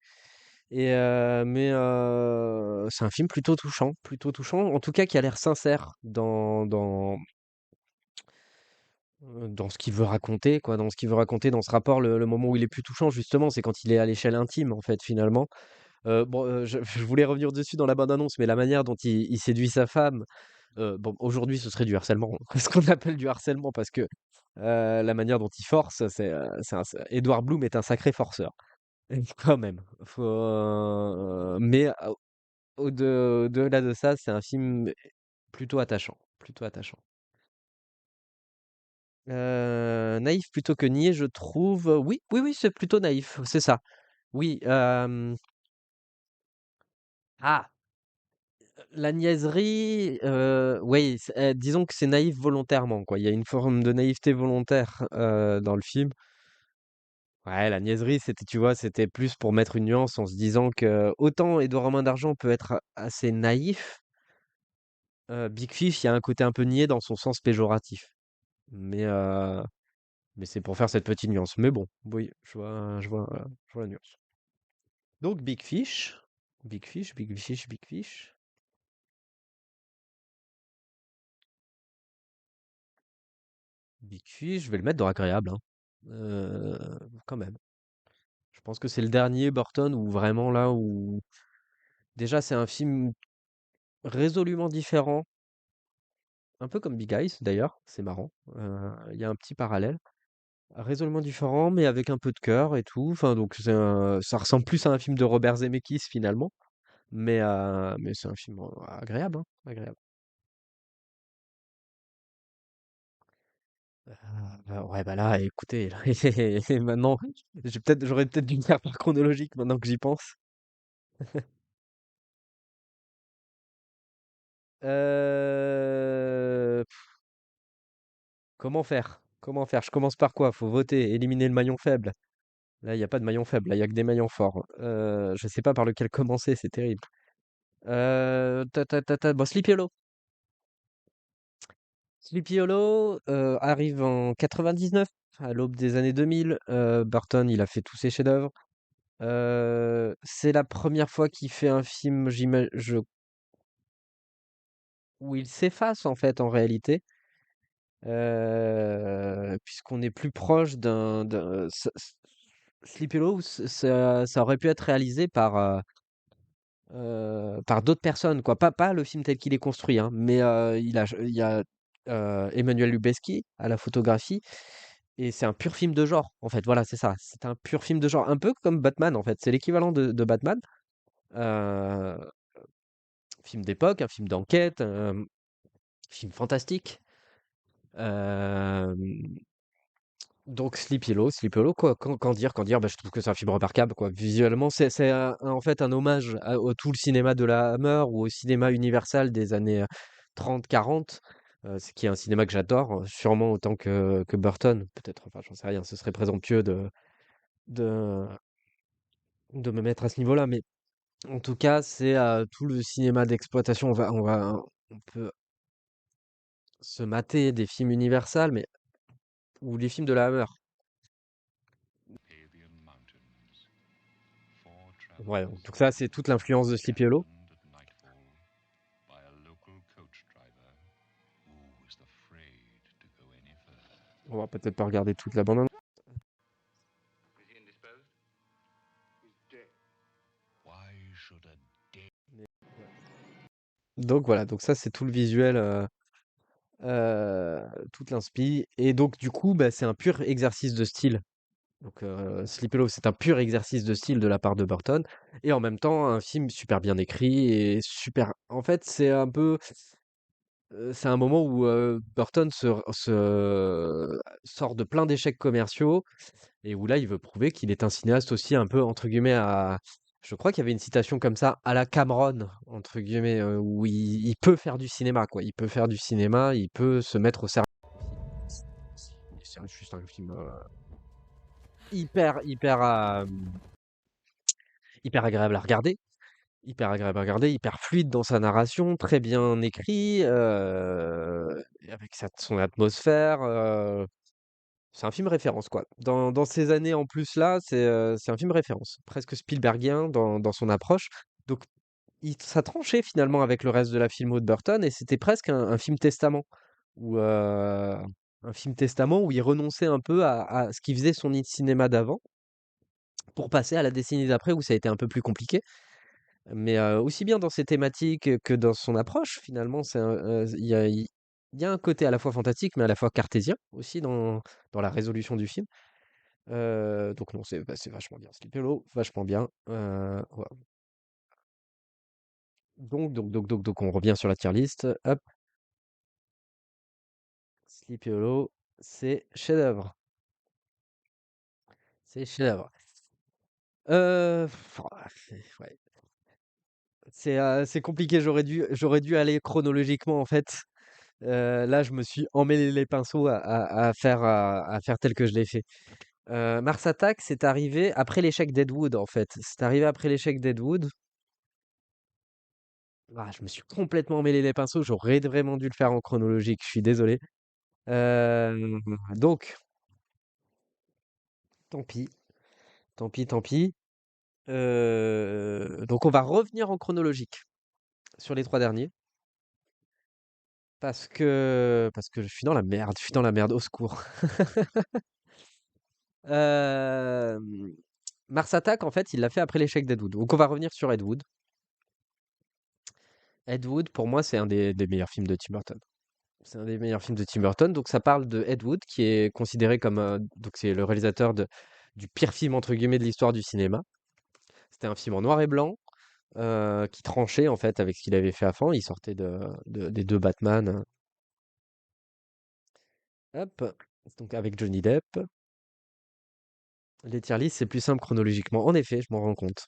mais c'est un film plutôt touchant, en tout cas qui a l'air sincère dans ce qu'il veut raconter, quoi, dans ce qu'il veut raconter, dans ce rapport. Le moment où il est plus touchant, justement, c'est quand il est à l'échelle intime, en fait, finalement. Bon, je voulais revenir dessus dans la bande-annonce, mais la manière dont il séduit sa femme, bon, aujourd'hui, ce serait du harcèlement, ce qu'on appelle du harcèlement, parce que la manière dont il force, Edward Bloom est un sacré forceur, quand même. Mais au-delà de ça, c'est un film plutôt attachant, plutôt attachant. Naïf plutôt que niais, je trouve. Oui, oui, oui, c'est plutôt naïf, c'est ça. Oui. Ah, la niaiserie, oui, disons que c'est naïf volontairement, quoi. Il y a une forme de naïveté volontaire dans le film. Ouais, la niaiserie, c'était, tu vois, c'était plus pour mettre une nuance en se disant que autant Édouard Main d'Argent peut être assez naïf, Big Fish, il y a un côté un peu niais dans son sens péjoratif. Mais c'est pour faire cette petite nuance. Mais bon, oui, je vois la nuance. Donc Big Fish, Big Fish, Big Fish, Big Fish. Big Fish, je vais le mettre dans agréable, hein. Quand même. Je pense que c'est le dernier Burton où vraiment là où déjà c'est un film résolument différent, un peu comme Big Eyes d'ailleurs, c'est marrant. Il y a un petit parallèle, résolument différent mais avec un peu de cœur et tout. Enfin donc ça ressemble plus à un film de Robert Zemeckis finalement, mais c'est un film agréable, hein, agréable. Ouais, bah là, écoutez, là, et maintenant, j'aurais peut-être dû le faire par chronologique maintenant que j'y pense. Euh, Comment faire? Comment faire? Je commence par quoi? Faut voter, éliminer le maillon faible. Là, il n'y a pas de maillon faible, là, il n'y a que des maillons forts. Je sais pas par lequel commencer, c'est terrible. Bon, Sleepy Hollow. Sleepy Hollow arrive en 99, à l'aube des années 2000. Burton, il a fait tous ses chefs-d'œuvre. C'est la première fois qu'il fait un film, où il s'efface en fait en réalité, puisqu'on est plus proche Sleepy Hollow, ça aurait pu être réalisé par d'autres personnes, quoi. Pas le film tel qu'il est construit, hein, mais il y a Emmanuel Lubezki à la photographie, et c'est un pur film de genre, en fait. Voilà, c'est ça. C'est un pur film de genre, un peu comme Batman, en fait. C'est l'équivalent de Batman. Euh, Film d'époque, un film d'enquête, un film fantastique. Euh, donc Sleepy Hollow, quoi. Qu'en dire? Bah, je trouve que c'est un film remarquable, quoi. Visuellement, c'est en fait un hommage au tout le cinéma de la Hammer ou au cinéma Universal des années 30-40, ce qui est un cinéma que j'adore, sûrement autant que Burton, peut-être. Enfin, j'en sais rien. Ce serait présomptueux de, de me mettre à ce niveau-là, mais en tout cas, c'est tout le cinéma d'exploitation. On peut se mater des films Universal, mais ou les films de la Hammer. Ouais, donc ça, c'est toute l'influence de Sleepy Hollow. On va peut-être pas regarder toute la bande. Donc voilà, donc ça c'est tout le visuel, toute l'inspi, et donc du coup, bah, c'est un pur exercice de style. Donc Sleepy Hollow, c'est un pur exercice de style de la part de Burton, et en même temps un film super bien écrit et super. En fait, c'est un moment où Burton sort de plein d'échecs commerciaux, et où là, il veut prouver qu'il est un cinéaste aussi un peu, entre guillemets, je crois qu'il y avait une citation comme ça, à la Cameron, entre guillemets, où il peut faire du cinéma, quoi. Il peut faire du cinéma, il peut se mettre au service. C'est juste un film hyper, hyper agréable à regarder. Hyper agréable à regarder, hyper fluide dans sa narration, très bien écrit, avec son atmosphère. C'est un film référence, quoi. Dans ces années en plus là, c'est un film référence, presque Spielbergien dans son approche. Donc, ça tranchait finalement avec le reste de la filmo de Burton, et c'était presque un film testament, un film testament où il renonçait un peu à ce qui faisait son cinéma d'avant, pour passer à la décennie d'après où ça a été un peu plus compliqué. Mais aussi bien dans ses thématiques que dans son approche, finalement, il y a un côté à la fois fantastique, mais à la fois cartésien aussi dans la résolution du film. Donc non, c'est vachement bien. Sleepy Hollow, vachement bien. Ouais. Donc, on revient sur la tier list. Hop, Sleepy Hollow, c'est chef-d'œuvre. C'est chef-d'œuvre. Ouais. C'est compliqué. J'aurais dû aller chronologiquement en fait. Là, je me suis emmêlé les pinceaux à faire tel que je l'ai fait. Mars Attack, c'est arrivé après l'échec d'Ed Wood, en fait. C'est arrivé après l'échec d'Ed Wood. Ah, je me suis complètement emmêlé les pinceaux. J'aurais vraiment dû le faire en chronologique. Je suis désolé. Donc, tant pis. Tant pis, tant pis. Donc, on va revenir en chronologique sur les 3 derniers. Parce que je suis dans la merde. Je suis dans la merde. Au secours. Mars Attack, en fait, il l'a fait après l'échec d'Ed Wood. Donc, on va revenir sur Ed Wood. Ed Wood, pour moi, c'est un des meilleurs films de Tim Burton. C'est un des meilleurs films de Tim Burton. Donc, ça parle de Ed Wood, qui est considéré comme. Donc, c'est le réalisateur du pire film, entre guillemets, de l'histoire du cinéma. C'était un film en noir et blanc, qui tranchait, en fait, avec ce qu'il avait fait avant. Il sortait des 2 Batman. Hop. Donc, avec Johnny Depp. Les tier list, c'est plus simple chronologiquement. En effet, je m'en rends compte.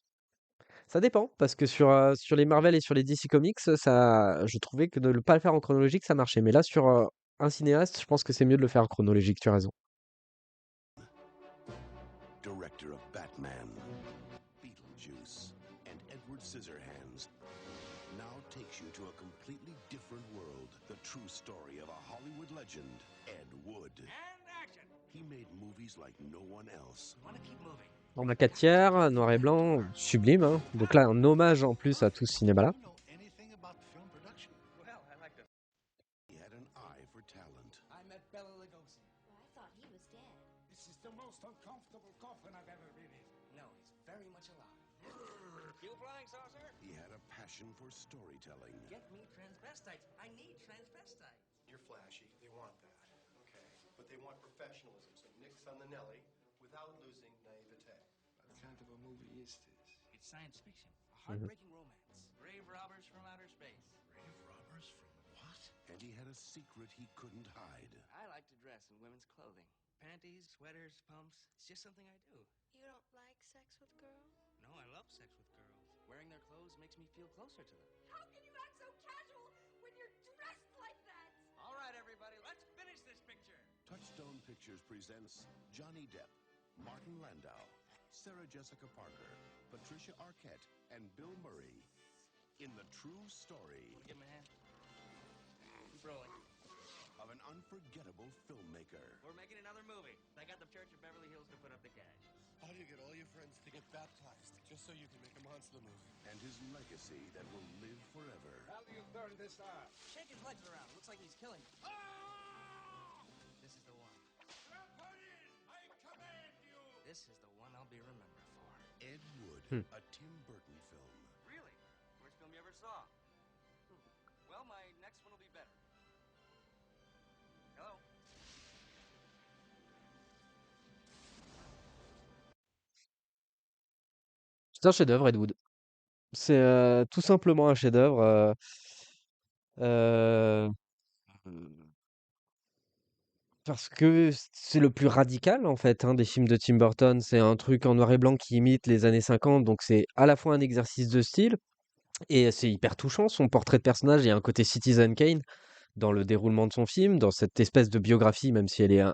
Ça dépend, parce que sur les Marvel et sur les DC Comics, je trouvais que de ne pas le faire en chronologique, ça marchait. Mais là, sur un cinéaste, je pense que c'est mieux de le faire en chronologique, tu as raison. Director of Batman, Beetlejuice, and Edward Scissorhands, now takes you to a completely different world. The true story of a Hollywood legend, Ed Wood. And action! He made movies like no one else. Want to keep moving. On a 4 tiers, noir et blanc, sublime, hein. Donc là, un hommage en plus à tout ce cinéma-là. Anything about film production? Well, I like to for talent. I met Bela Lugosi. Well, I thought he was dead. This is the most uncomfortable coffin I've ever been in. No, he's very much alive. You flying saucer? He had a passion for storytelling. Get me transvestites. I need transvestites. You're flashy. They want that. Okay. But they want professionalism. So nix on the Nelly without losing naivete. What kind of a movie is this? It's science fiction. A heartbreaking romance. Brave robbers from outer space. Brave robbers from what? And he had a secret he couldn't hide. I like to dress in women's clothing. Panties, sweaters, pumps. It's just something I do. You don't like sex with girls? No, I love sex with girls. Wearing their clothes makes me feel closer to them. How can you act so casual when you're dressed like that? All right, everybody, let's finish this picture. Touchstone Pictures presents Johnny Depp, Martin Landau, Sarah Jessica Parker, Patricia Arquette, and Bill Murray in the true story Give him a hand. Keep rolling. of an unforgettable filmmaker. We're making another movie. I got the Church of Beverly Hills to put up the cash. How do you get all your friends to get baptized just so you can make a monster movie? And his legacy that will live forever. How do you turn this on? Shake his legs around. Looks like he's killing. This is the one. I command you! This is the one I'll be remembered for. Ed Wood, a Tim Burton film. Really? Worst film you ever saw? Well, my next one will be better. Hello? C'est un chef-d'œuvre, Ed Wood. C'est tout simplement un chef-d'œuvre. Euh, Parce que c'est le plus radical en fait des films de Tim Burton. C'est un truc en noir et blanc qui imite les années 50, donc c'est à la fois un exercice de style et c'est hyper touchant. Son portrait de personnage, il y a un côté Citizen Kane dans le déroulement de son film, dans cette espèce de biographie, même si elle est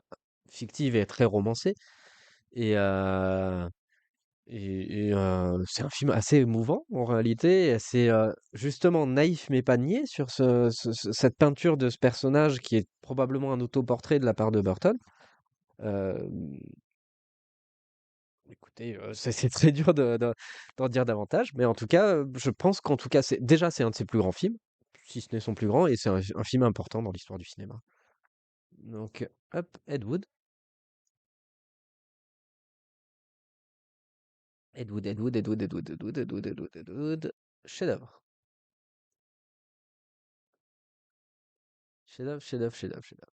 fictive et très romancée. Et, c'est un film assez émouvant en réalité, assez justement naïf mais pas niais sur cette peinture de ce personnage qui est probablement un autoportrait de la part de Burton. Euh, Écoutez, c'est très dur d'en dire davantage, mais en tout cas, je pense qu'en tout cas, c'est un de ses plus grands films, si ce n'est son plus grand, et c'est un film important dans l'histoire du cinéma. Donc, hop, Ed Wood. Ed Wood, Ed Wood, Ed Wood, Ed Wood, Ed Wood, Ed Wood, Ed Wood, Ed Wood. Chef-d'œuvre. Chef-d'œuvre, chef-d'œuvre, chef-d'œuvre, chef-d'œuvre.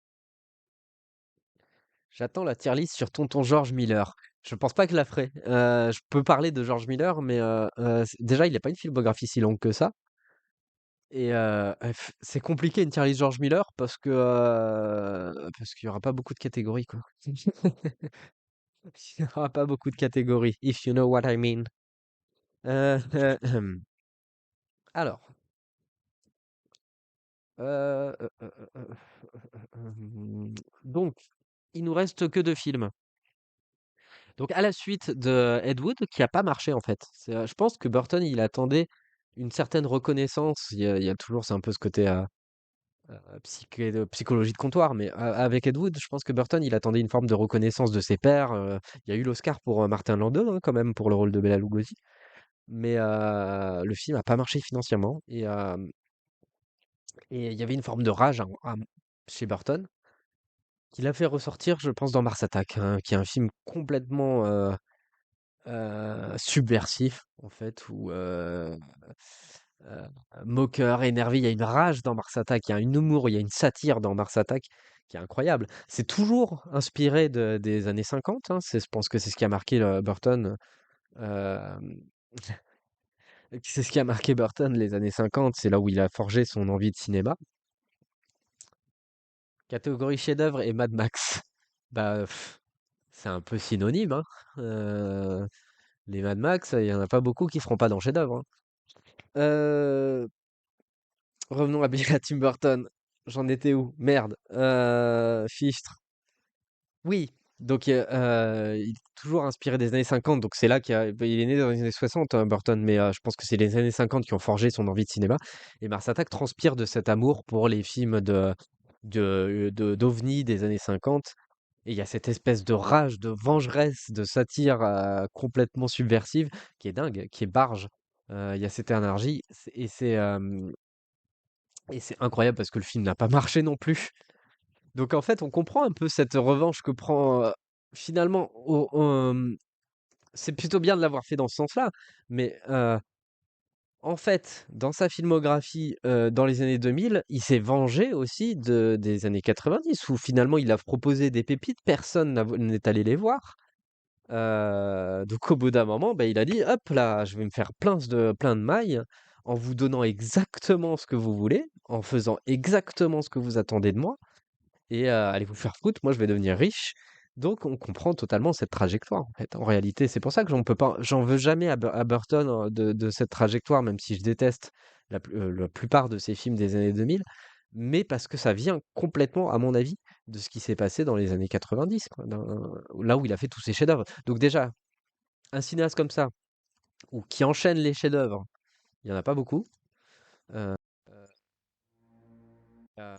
J'attends la tier list sur Tonton George Miller. Je pense pas que je la ferai. Je peux parler de George Miller, mais déjà, il n'a pas une filmographie si longue que ça. Et c'est compliqué une tier list George Miller parce qu'il y aura pas beaucoup de catégories, quoi. Il y aura pas beaucoup de catégories, if you know what I mean. Alors. Donc, il nous reste que 2 films. Donc, à la suite de Ed Wood, qui a pas marché en fait. Je pense que Burton, il attendait une certaine reconnaissance. Il y a toujours, c'est un peu ce côté psychologie de comptoir, mais avec Ed Wood, je pense que Burton, il attendait une forme de reconnaissance de ses pairs. Il y a eu l'Oscar pour Martin Landau, quand même, pour le rôle de Bela Lugosi. Mais le film n'a pas marché financièrement. Et il y avait une forme de rage chez Burton, qui l'a fait ressortir, je pense, dans Mars Attack, qui est un film complètement subversif, en fait, où moqueur, énervé, il y a une rage dans Mars Attack, il y a un humour, il y a une satire dans Mars Attack qui est incroyable. C'est toujours inspiré des années 50, je pense que c'est ce qui a marqué Burton. C'est ce qui a marqué Burton les années 50, c'est là où il a forgé son envie de cinéma. Catégorie chef-d'œuvre et Mad Max. Bah, c'est un peu synonyme, les Mad Max, il y en a pas beaucoup qui seront pas dans chef-d'œuvre. Revenons à Tim Burton. J'en étais où? Merde. Fichtre. Oui. Donc, il est toujours inspiré des années 50. Donc, c'est là il est né dans les années 60, Burton. Mais je pense que c'est les années 50 qui ont forgé son envie de cinéma. Et Mars Attack transpire de cet amour pour les films d'OVNI des années 50. Et il y a cette espèce de rage, de vengeresse, de satire complètement subversive qui est dingue, qui est barge. Il y a cette énergie et c'est incroyable parce que le film n'a pas marché non plus. Donc en fait, on comprend un peu cette revanche que prend, finalement c'est plutôt bien de l'avoir fait dans ce sens-là, mais en fait, dans sa filmographie, dans les années 2000, il s'est vengé aussi des années 90 où finalement il a proposé des pépites, personne n'est allé les voir. Donc au bout d'un moment, bah, il a dit: «Hop là, je vais me faire plein de mailles en vous donnant exactement ce que vous voulez, en faisant exactement ce que vous attendez de moi et allez vous faire foutre, moi je vais devenir riche». Donc on comprend totalement cette trajectoire en fait. En réalité, c'est pour ça que j'en veux jamais à Burton, de cette trajectoire, même si je déteste la plupart de ses films des années 2000, mais parce que ça vient complètement, à mon avis, de ce qui s'est passé dans les années 90 quoi, là où il a fait tous ses chefs-d'œuvre. Donc déjà, un cinéaste comme ça, ou qui enchaîne les chefs-d'œuvre, il y en a pas beaucoup. Heu heu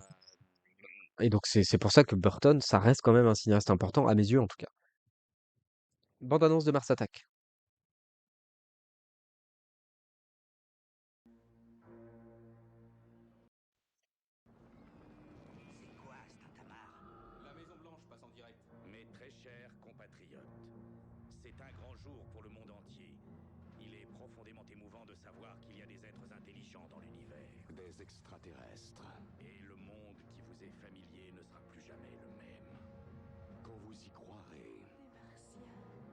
et donc c'est pour ça que Burton, ça reste quand même un cinéaste important, à mes yeux en tout cas. Bande annonce de Mars Attack. C'est quoi ce tintamarre? La Maison Blanche passe en direct. Mes très chers compatriotes, c'est un grand jour pour le monde entier. Il est profondément émouvant de savoir qu'il y a des êtres intelligents dans l'univers. Des extraterrestres. Et le monde qui vous est familier ne sera plus jamais le même. Quand vous y croirez. Les Martiens.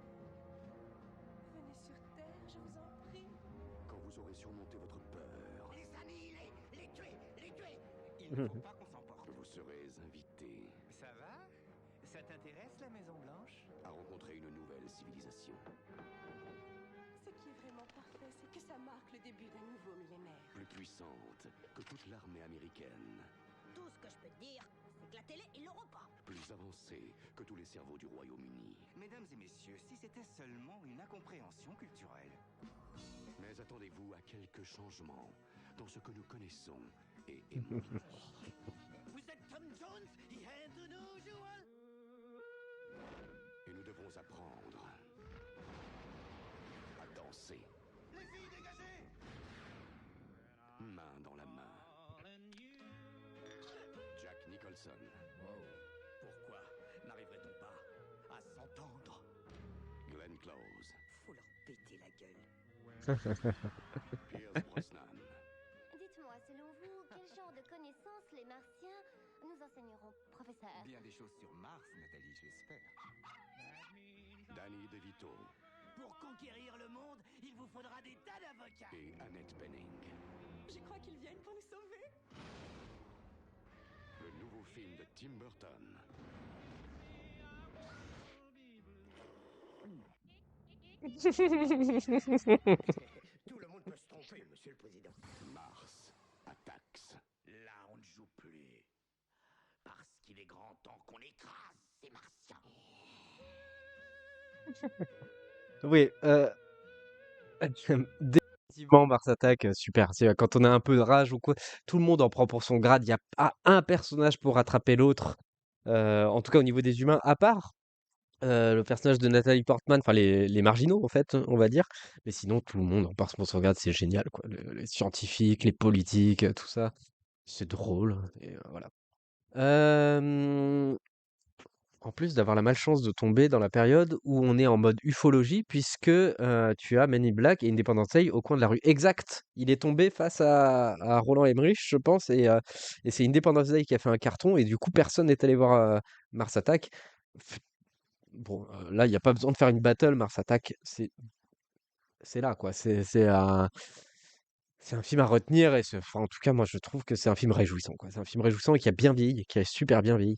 Venez sur Terre, je vous en prie. Quand vous aurez surmonté votre peur. Les annihiler, les tuer, les tuer. Il ne faut pas qu'on s'emporte. Vous serez invité Ça va? Ça t'intéresse, la Maison Blanche? à rencontrer une nouvelle civilisation. Ce qui est vraiment parfait, c'est que ça marque le début d'un nouveau millénaire. Plus puissante que toute l'armée américaine. Tout ce que je peux te dire, c'est que la télé, ils l'auront pas. Plus avancée que tous les cerveaux du Royaume-Uni. Mesdames et messieurs, si c'était seulement une incompréhension culturelle. Mais attendez-vous à quelques changements dans ce que nous connaissons et aimons. Vous êtes Tom Jones, rien de unusual. Et nous devons apprendre à danser. Les filles, dégagez. Main dans la main. Jack Nicholson. Pourquoi n'arriverait-on pas à s'entendre? Glenn Close. Faut leur péter la gueule. Pierce Brosnan. Dites-moi, selon vous, quel genre de connaissances les Martiens nous enseigneront, professeur? Bien des choses sur Mars, Nathalie, je l'espère. Danny DeVito. Pour conquérir le monde, il vous faudra des tas d'avocats. Et Annette Bening. Je crois qu'ils viennent pour nous sauver. Le nouveau film de Tim Burton. Tout le monde peut se tromper, monsieur le président. Mars Attacks. Là, on ne joue plus. Parce qu'il est grand temps qu'on écrase ces martiens. Oui, définitivement Mars Attack, super. C'est, quand on a un peu de rage ou quoi, tout le monde en prend pour son grade. Il y a pas un personnage pour rattraper l'autre, en tout cas au niveau des humains, à part le personnage de Nathalie Portman, enfin les marginaux en fait, on va dire. Mais sinon, tout le monde en part pour son grade, c'est génial, quoi. Les scientifiques, les politiques, tout ça, c'est drôle. Et voilà. En plus d'avoir la malchance de tomber dans la période où on est en mode ufologie, puisque tu as Men in Black et Independence Day au coin de la rue. Exact. Il est tombé face à Roland Emmerich, je pense, et c'est Independence Day qui a fait un carton, et du coup, personne n'est allé voir Mars Attack. Bon, là, il n'y a pas besoin de faire une battle. Mars Attack, c'est là, quoi. C'est un film à retenir, et enfin, en tout cas, moi, je trouve que c'est un film réjouissant, quoi. C'est un film réjouissant et qui a bien vieilli, qui a super bien vieilli.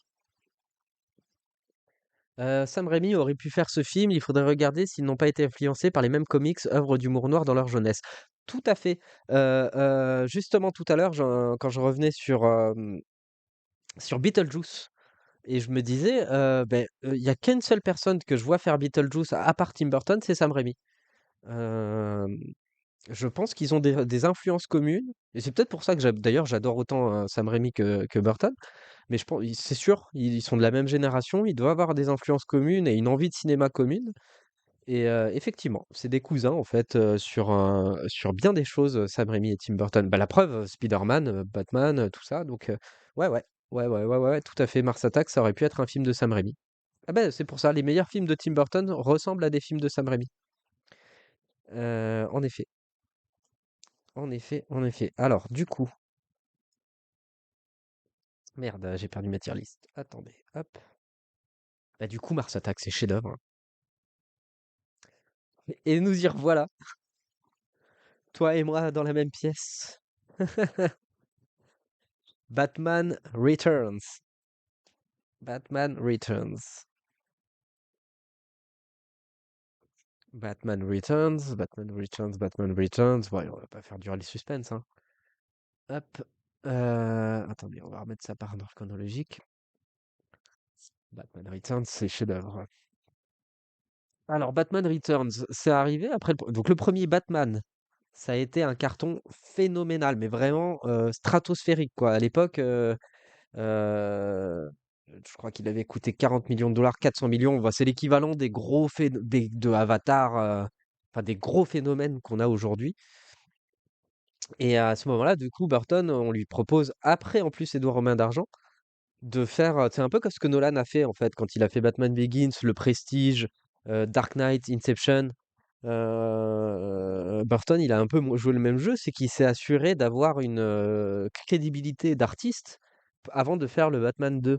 Sam Raimi aurait pu faire ce film, il faudrait regarder s'ils n'ont pas été influencés par les mêmes comics, œuvres d'humour noir dans leur jeunesse. Tout à fait. Justement tout à l'heure, quand je revenais sur Beetlejuice, et je me disais, il y a qu'une seule personne que je vois faire Beetlejuice à part Tim Burton, c'est Sam Raimi. Je pense qu'ils ont des influences communes, et c'est peut-être pour ça que d'ailleurs j'adore autant Sam Raimi que Burton. Mais je pense, c'est sûr, ils sont de la même génération, ils doivent avoir des influences communes et une envie de cinéma commune. Et effectivement, c'est des cousins en fait sur bien des choses, Sam Raimi et Tim Burton. Bah, la preuve, Spider-Man, Batman, tout ça. Donc ouais, ouais. Ouais, tout à fait. Mars Attack, ça aurait pu être un film de Sam Raimi. Ah ben, c'est pour ça, les meilleurs films de Tim Burton ressemblent à des films de Sam Raimi. En effet, en effet, en effet. Alors, du coup, merde, j'ai perdu ma tier list. Attendez, hop. Bah, du coup, Mars Attack, c'est chef-d'œuvre, hein. Et nous y revoilà, toi et moi dans la même pièce. Batman Returns. Batman Returns. Batman Returns, Batman Returns, Batman Returns. Ouais, on va pas faire durer le suspense, hein. Hop. Attendez, on va remettre ça par ordre chronologique. Batman Returns, c'est chef-d'œuvre. Alors, Batman Returns, c'est arrivé après donc le premier Batman, ça a été un carton phénoménal, mais vraiment stratosphérique, quoi. À l'époque, je crois qu'il avait coûté 40 millions de dollars, 400 millions. Bah, c'est l'équivalent des gros de Avatar, enfin des gros phénomènes qu'on a aujourd'hui. Et à ce moment-là, du coup, Burton, on lui propose, après en plus Édouard Romain d'Argent, de faire, c'est un peu comme ce que Nolan a fait en fait, quand il a fait Batman Begins, Le Prestige, Dark Knight, Inception. Burton, il a un peu joué le même jeu, c'est qu'il s'est assuré d'avoir une crédibilité d'artiste avant de faire le Batman 2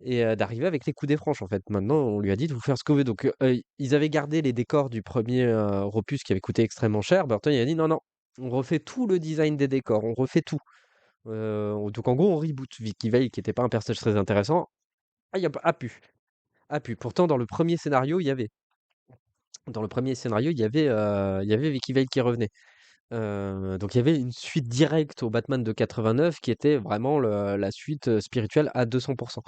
et d'arriver avec les coups des franches en fait. Maintenant, on lui a dit de vous faire ce que vous voulez. Donc, ils avaient gardé les décors du premier opus qui avait coûté extrêmement cher. Burton, il a dit non, non, on refait tout le design des décors, on refait tout. Donc, en gros, on reboot. Vicky Vale, qui n'était pas un personnage très intéressant, a pu. A pu. Pourtant, dans le premier scénario, il y avait. Il y avait Vicky Vale qui revenait. Donc il y avait une suite directe au Batman de 89 qui était vraiment la suite spirituelle à 200%.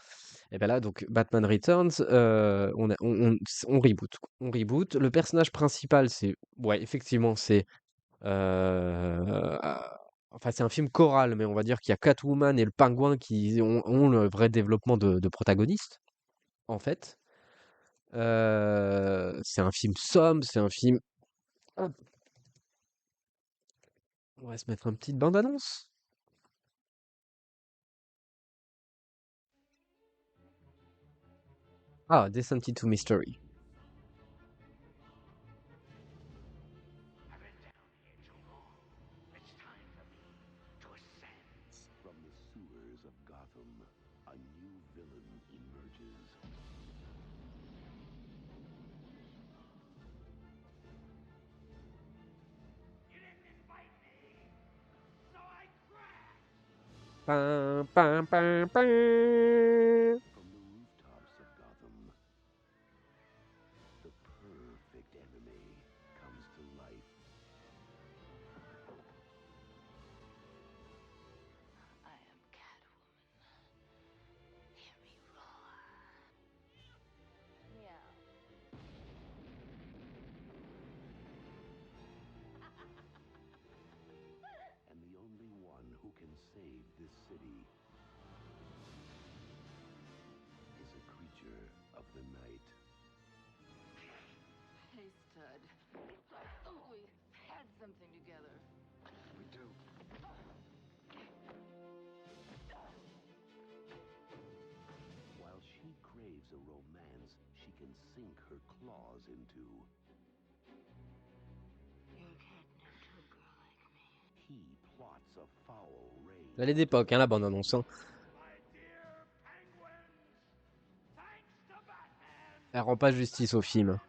Et bien là, donc Batman Returns, on reboot, quoi. On reboot. Le personnage principal, ouais, effectivement, enfin, c'est un film choral, mais on va dire qu'il y a Catwoman et le Pingouin qui ont le vrai développement de protagonistes, en fait. C'est un film sombre, c'est un film. Hop, on va se mettre une petite bande-annonce. Ah, Descent into Mystery. From the sewers of Gotham, a new villain emerges. Pam, pam, pam, pam. From the rooftops of Gotham, the perfect enemy comes to life. I am Catwoman. Hear me roar. Meow. And the only one who can save this city is a creature of the night. Hey, stud. I thought we had something together. We do. While she craves a romance she can sink her claws into, You're catnip to a girl like me. he plots a foul raid. Elle est d'époque, hein, la bande-annonce, hein. Elle rend pas justice au film.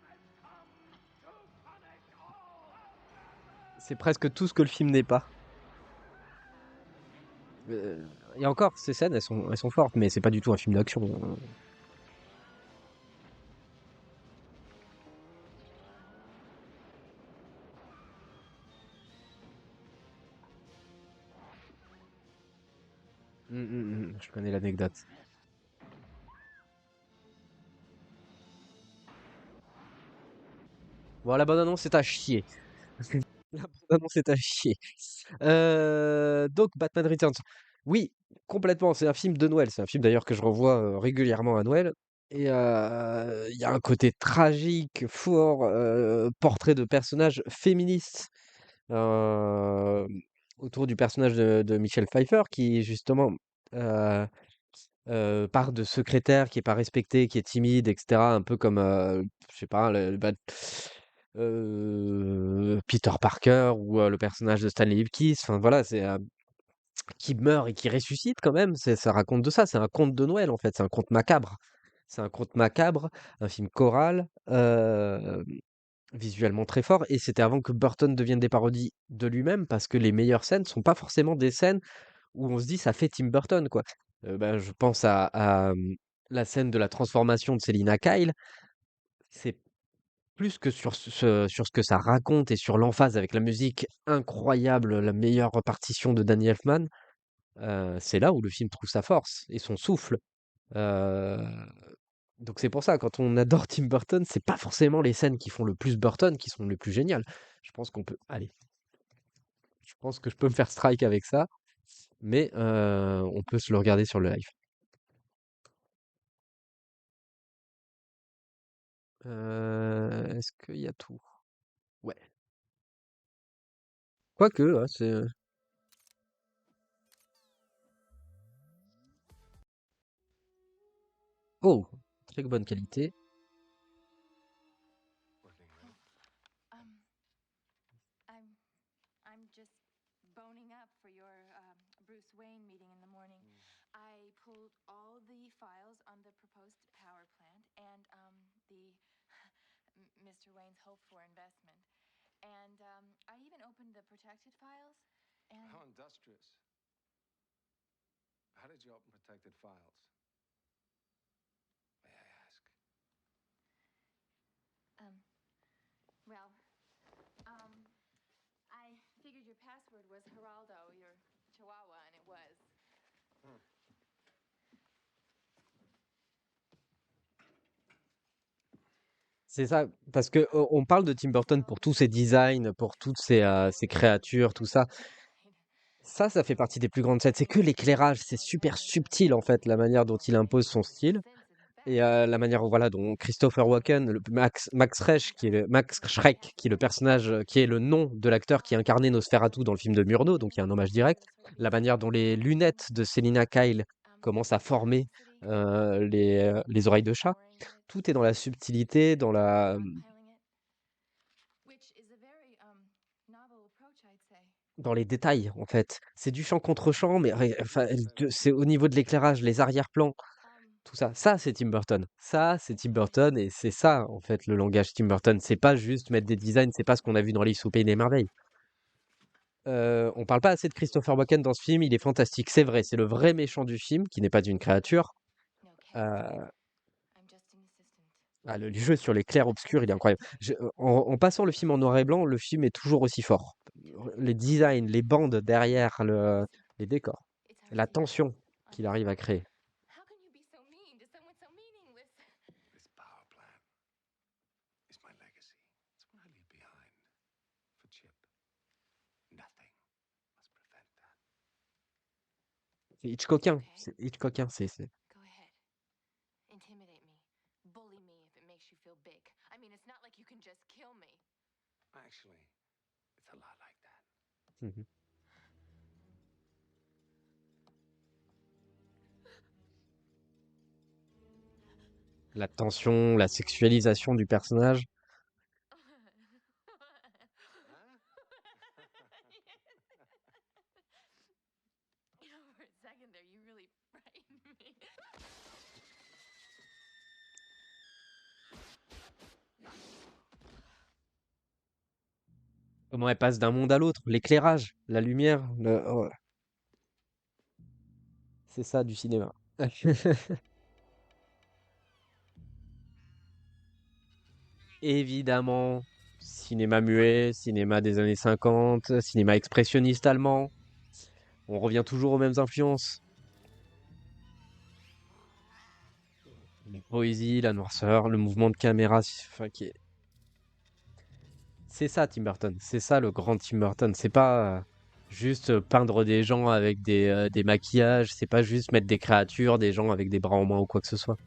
C'est presque tout ce que le film n'est pas. Et encore, ces scènes, elles sont fortes, mais c'est pas du tout un film d'action. Je connais l'anecdote. Bon, la bande-annonce, c'est à chier. La bande-annonce, c'est à chier. Donc, Batman Returns. Oui, complètement. C'est un film de Noël. C'est un film d'ailleurs que je revois régulièrement à Noël. Et il y a un côté tragique, fort, portrait de personnages féministes euh, autour du personnage de Michelle Pfeiffer qui, justement, euh, part de secrétaire qui est pas respectée, qui est timide, etc. Un peu comme, je sais pas, Peter Parker ou le personnage de Stanley Ipkiss. Enfin voilà, c'est qui meurt et qui ressuscite quand même. Ça raconte de ça. C'est un conte de Noël en fait. C'est un conte macabre. C'est un conte macabre, un film choral, visuellement très fort. Et c'était avant que Burton devienne des parodies de lui-même, parce que les meilleures scènes sont pas forcément des scènes où on se dit ça fait Tim Burton, quoi. Bah, je pense à la scène de la transformation de Selina Kyle. C'est plus que sur ce que ça raconte et sur l'emphase avec la musique incroyable, la meilleure partition de Danny Elfman. C'est là où le film trouve sa force et son souffle. Euh, donc c'est pour ça, quand on adore Tim Burton, c'est pas forcément les scènes qui font le plus Burton qui sont les plus géniales. Je pense qu'on peut, allez, je pense que je peux me faire strike avec ça, mais on peut se le regarder sur le live. Est-ce qu'il y a tout? Ouais. Quoique, ouais, c'est. Oh, très bonne qualité. I'm just boning up for your Bruce Wayne meeting in the morning. I pulled all the files on the proposed power plant and the Mr. Wayne's hoped-for investment. And I even opened the protected files. And How industrious. How did you open protected files? May I ask? Well, I figured your password was Geraldo, your Chihuahua, and it was. C'est ça, parce que on parle de Tim Burton pour tous ses designs, pour toutes ses créatures, tout ça. Ça fait partie des plus grandes scènes. C'est que l'éclairage, c'est super subtil en fait, la manière dont il impose son style. Et la manière voilà, dont Christopher Walken, Max Schreck, qui est le personnage, qui est le nom de l'acteur qui incarnait Nosferatu dans le film de Murnau, donc il y a un hommage direct. La manière dont les lunettes de Selina Kyle commencent à former les oreilles de chat. Tout est dans la subtilité, dans les détails en fait. C'est du champ contre champ, mais enfin, c'est au niveau de l'éclairage, les arrière-plans. Tout ça, c'est Tim Burton. Ça, c'est Tim Burton et c'est ça, en fait, le langage Tim Burton. C'est pas juste mettre des designs, c'est pas ce qu'on a vu dans Alice au Pays des Merveilles. On parle pas assez de Christopher Walken dans ce film, il est fantastique, c'est vrai, c'est le vrai méchant du film, qui n'est pas d'une créature. Le jeu sur les clairs-obscurs, il est incroyable. En passant le film en noir et blanc, le film est toujours aussi fort. Les designs, les bandes derrière, les décors, la tension qu'il arrive à créer. This power plant is my legacy. It's what I leave behind for Chip. Nothing must prevent that. C'est Hitchcockien, c'est. Go ahead. Intimidate me. Bully me if it makes you feel big. I mean, it's not like you can just kill me. Actually, it's a lot like that. Mhm. La tension, la sexualisation du personnage. You know, for a second there, you really frightened me. Comment elle passe d'un monde à l'autre, l'éclairage, la lumière, oh. C'est ça du cinéma. Évidemment, cinéma muet, cinéma des années 50, cinéma expressionniste allemand. On revient toujours aux mêmes influences. La poésie, la noirceur, le mouvement de caméra, enfin, c'est ça Tim Burton, c'est ça le grand Tim Burton. C'est pas juste peindre des gens avec des maquillages, c'est pas juste mettre des créatures, des gens avec des bras en moins ou quoi que ce soit.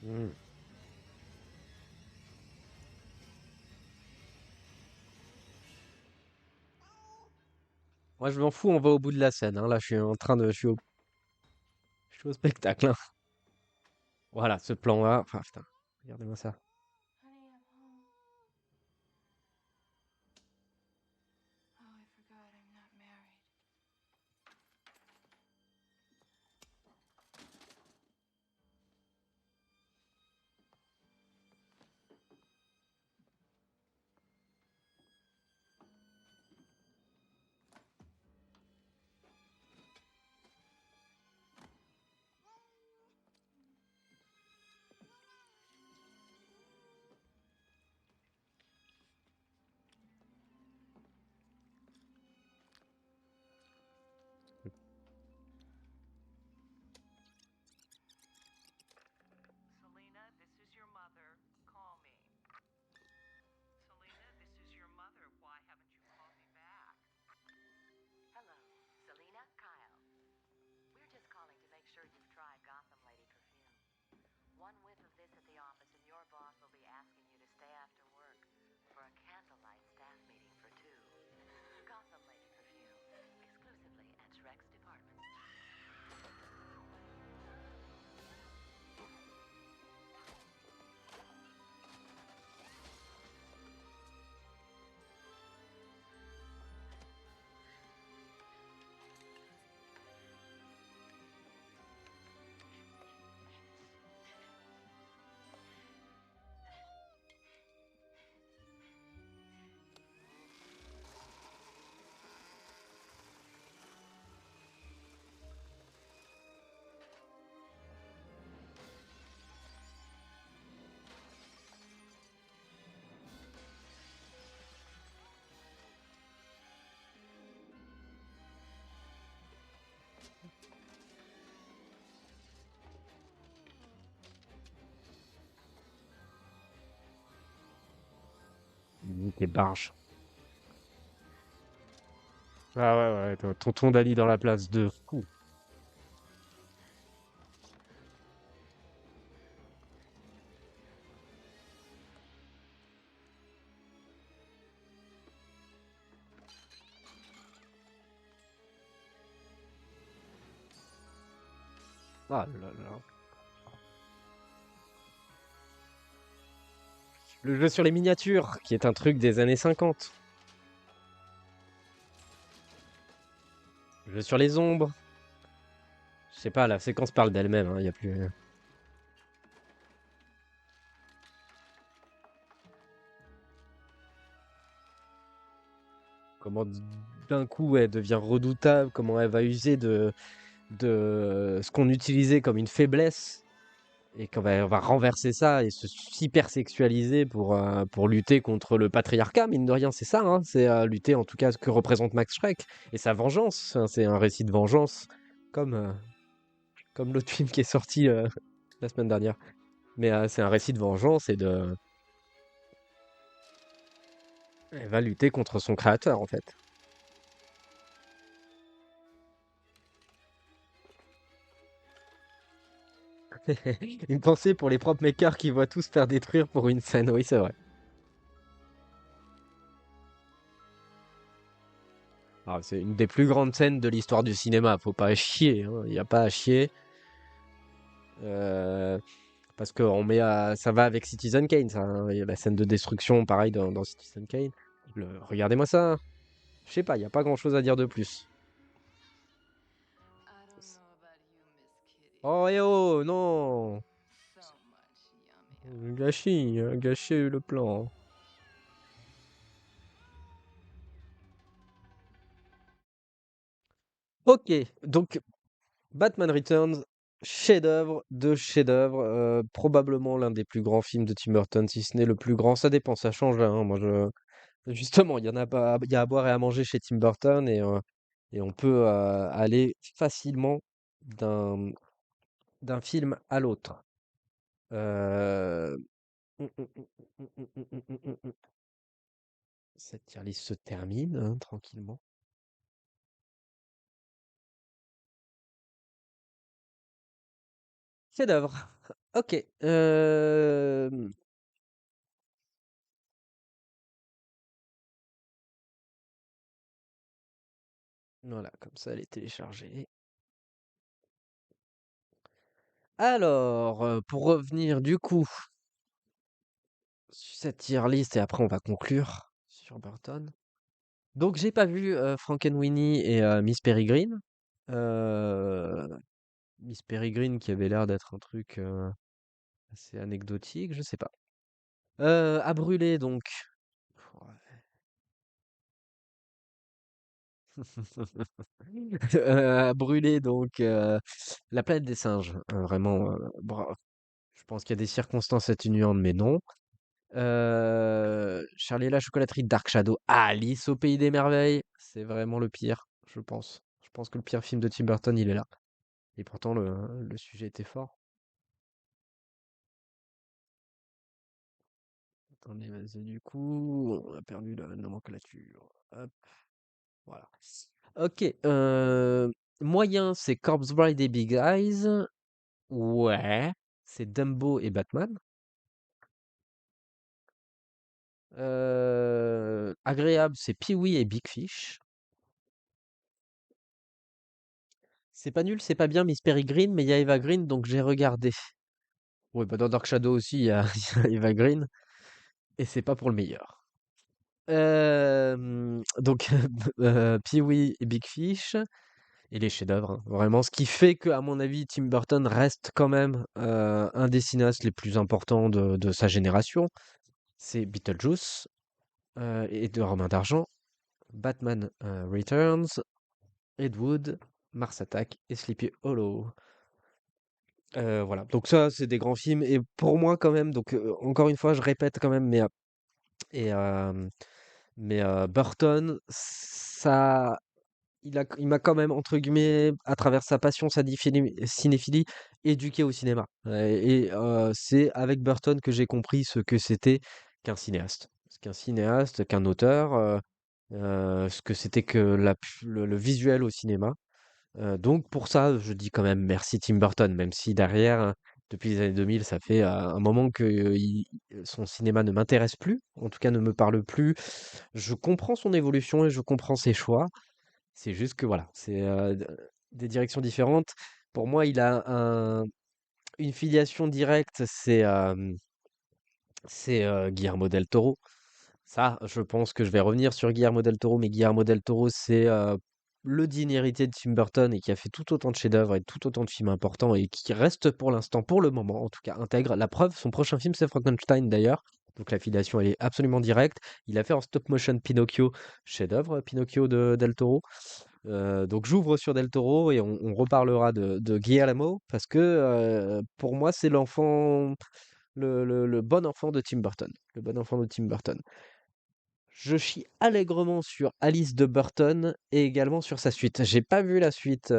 Hmm. Moi, je m'en fous, on va au bout de la scène, hein. Là, je suis au spectacle, hein. Voilà, ce plan-là. Enfin, putain, regardez-moi ça. Honey, I'm home. Oh, I forgot I'm not married. Selena, this is your mother. Call me. Selena, this is your mother. Why haven't you called me back? Hello, Selena, Kyle. We're just calling to make sure you've tried Gotham Lady perfume. One whiff of this at the office and your boss will be asking you to stay after work for a candlelight staff meeting for two. Gotham Lady perfume, exclusively at Shrek's department. T'es barge. Ah ouais, ouais, tonton Dali dans la place de fou. Ah là là. Le jeu sur les miniatures, qui est un truc des années 50. Le jeu sur les ombres. Je sais pas, la séquence parle d'elle-même, hein, y a plus. Comment d'un coup elle devient redoutable, comment elle va user de ce qu'on utilisait comme une faiblesse et elle va renverser ça et se hyper sexualiser pour lutter contre le patriarcat, mine de rien, c'est ça, hein, c'est lutter en tout cas ce que représente Max Schreck et sa vengeance. Hein, c'est un récit de vengeance comme, comme l'autre film qui est sorti la semaine dernière. Mais c'est un récit de vengeance et de. Elle va lutter contre son créateur en fait. Une pensée pour les propres makers qui voient tout se faire détruire pour une scène, oui, c'est vrai. Ah, c'est une des plus grandes scènes de l'histoire du cinéma, faut pas chier, hein, il n'y a pas à chier. Euh, Parce que ça va avec Citizen Kane, ça, hein. Il y a la scène de destruction, pareil, dans Citizen Kane. Regardez-moi ça. Je sais pas, il n'y a pas grand-chose à dire de plus. Oh, eh oh, non! Gâché le plan. Ok, donc Batman Returns, chef-d'œuvre de chef-d'œuvre, probablement l'un des plus grands films de Tim Burton, si ce n'est le plus grand. Ça dépend, ça change, hein. Justement, il y en a pas, il y a à boire et à manger chez Tim Burton et on peut aller facilement d'un d'un film à l'autre. Euh, hum, hum, hum, hum, hum, hum, hum, hum, hum, hum. Cette tier list se termine, hein, tranquillement. Chef-d'œuvre. Ok. Voilà, comme ça, elle est téléchargée. Alors, pour revenir du coup sur cette tier list et après on va conclure sur Burton. Donc j'ai pas vu Frankenweenie et Miss Peregrine. Euh, Miss Peregrine qui avait l'air d'être un truc assez anecdotique, je sais pas. À brûler donc. À brûler donc la planète des singes. Vraiment, je pense qu'il y a des circonstances atténuantes, mais non. Charlie et la chocolaterie Dark Shadow. Alice au pays des merveilles. C'est vraiment le pire, je pense. Je pense que le pire film de Tim Burton, il est là. Et pourtant, le sujet était fort. Attendez, vas-y, du coup, on a perdu la nomenclature. Hop, voilà. Ok, moyen, c'est Corpse Bride et Big Eyes. Ouais, c'est Dumbo et Batman. Agréable, c'est Pee-wee et Big Fish. C'est pas nul, c'est pas bien Miss Peregrine, mais il y a Eva Green, donc j'ai regardé. Ouais, bah dans Dark Shadow aussi, il y a, il y a Eva Green, et c'est pas pour le meilleur. Donc, Pee-wee et Big Fish, et les chefs-d'œuvre, hein. Vraiment, ce qui fait que, à mon avis, Tim Burton reste quand même un des cinéastes les plus importants de sa génération. C'est Beetlejuice et de Romain d'Argent, Batman Returns, Ed Wood, Mars Attack et Sleepy Hollow. Voilà, donc ça, c'est des grands films. Et pour moi, quand même, donc encore une fois, je répète quand même, et, euh, mais Burton, ça, il m'a quand même, entre guillemets, à travers sa passion, sa cinéphilie, éduqué au cinéma. C'est avec Burton que j'ai compris ce que c'était qu'un cinéaste. Qu'un cinéaste, qu'un auteur, ce que c'était que le visuel au cinéma. Donc pour ça, je dis quand même merci Tim Burton, même si derrière, hein, depuis les années 2000, ça fait un moment que son cinéma ne m'intéresse plus, en tout cas ne me parle plus. Je comprends son évolution et je comprends ses choix. C'est juste que voilà, c'est des directions différentes. Pour moi, il a une filiation directe, c'est Guillermo del Toro. Ça, je pense que je vais revenir sur Guillermo del Toro, mais Guillermo del Toro, c'est le digne héritier de Tim Burton et qui a fait tout autant de chefs-d'œuvre et tout autant de films importants et qui reste pour l'instant, pour le moment en tout cas, intègre. La preuve, son prochain film, c'est Frankenstein d'ailleurs. Donc la filiation, elle est absolument directe. Il a fait en stop motion Pinocchio, chef-d'œuvre, Pinocchio de Del Toro. Donc j'ouvre sur Del Toro et on reparlera de Guillermo parce que pour moi, c'est l'enfant, le bon enfant de Tim Burton. Le bon enfant de Tim Burton. Je chie allègrement sur Alice de Burton et également sur sa suite. J'ai pas vu la suite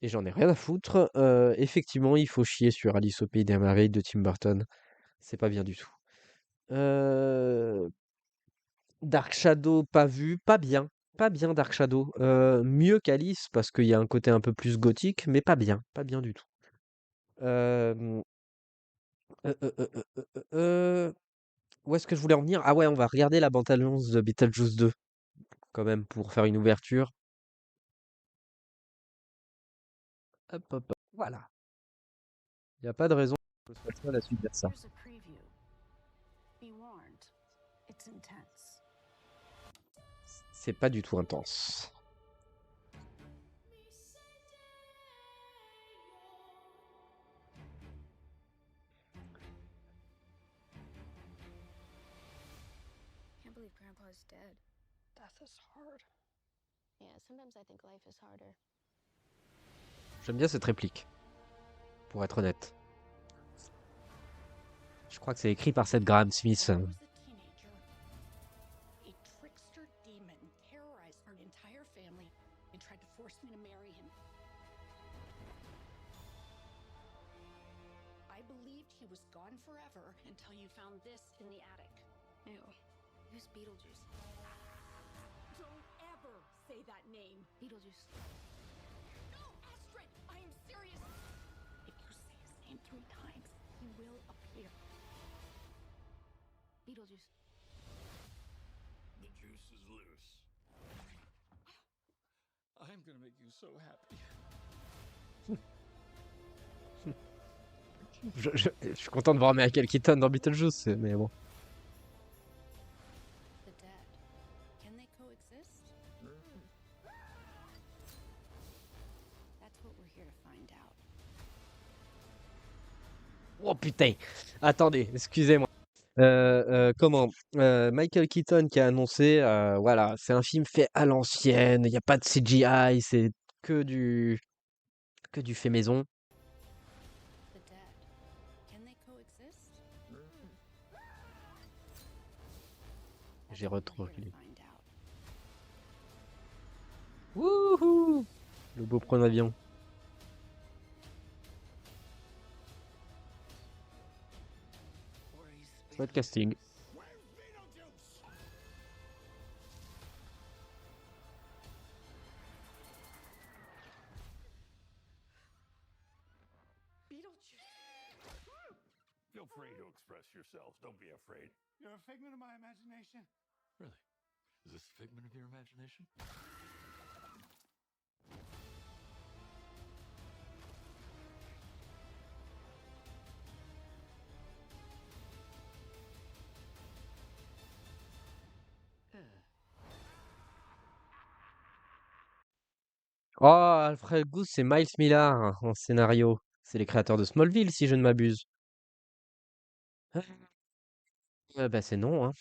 et j'en ai rien à foutre. Effectivement, il faut chier sur Alice au pays des merveilles de Tim Burton. C'est pas bien du tout. Euh, Dark Shadow, pas vu, pas bien. Pas bien Dark Shadow. Mieux qu'Alice parce qu'il y a un côté un peu plus gothique, mais pas bien du tout. Euh, euh, euh, euh, euh, euh, euh, Où est-ce que je voulais en venir? Ah ouais, on va regarder la bande-annonce de Beetlejuice 2. Quand même pour faire une ouverture. Hop, hop, hop. Voilà. Il n'y a pas de raison que ce soit ça la suite de ça. Here's a preview. Be warned, it's intense. C'est pas du tout intense. Can't believe Grandpa's dead. Death is hard. Yeah, sometimes I think life is harder. J'aime bien cette réplique. Pour être honnête. Je crois que c'est écrit par cette Graham Smith. A trickster demon terrorized our entire family and tried to force me to marry him. I believed he was gone forever until you found this in the attic. Ew. Who's Beetlejuice? Don't ever say that name. Beetlejuice. No, Astrid, I am serious. If you 3 times, he will appear. Beetlejuice. The juice is loose. I'm gonna make you so happy. Je suis content de voir Michael Keaton dans Beetlejuice, mais bon. The dead, can they coexist? That's what we're here to find out. Oh putain! Attendez, excusez-moi. Michael Keaton qui a annoncé, voilà, c'est un film fait à l'ancienne, il n'y a pas de CGI, c'est que du fait maison. The dead, can they coexist? J'ai reculé. Find out. Wouhou! Le beau prendre avion. Pas de casting. Feel free to express yourselves. Don't be afraid. You're a figment of my imagination. Really? Is this a figment of your imagination? Oh, Alfred Goose, c'est Miles Millar en scénario. C'est les créateurs de Smallville, si je ne m'abuse. Bah c'est non, hein.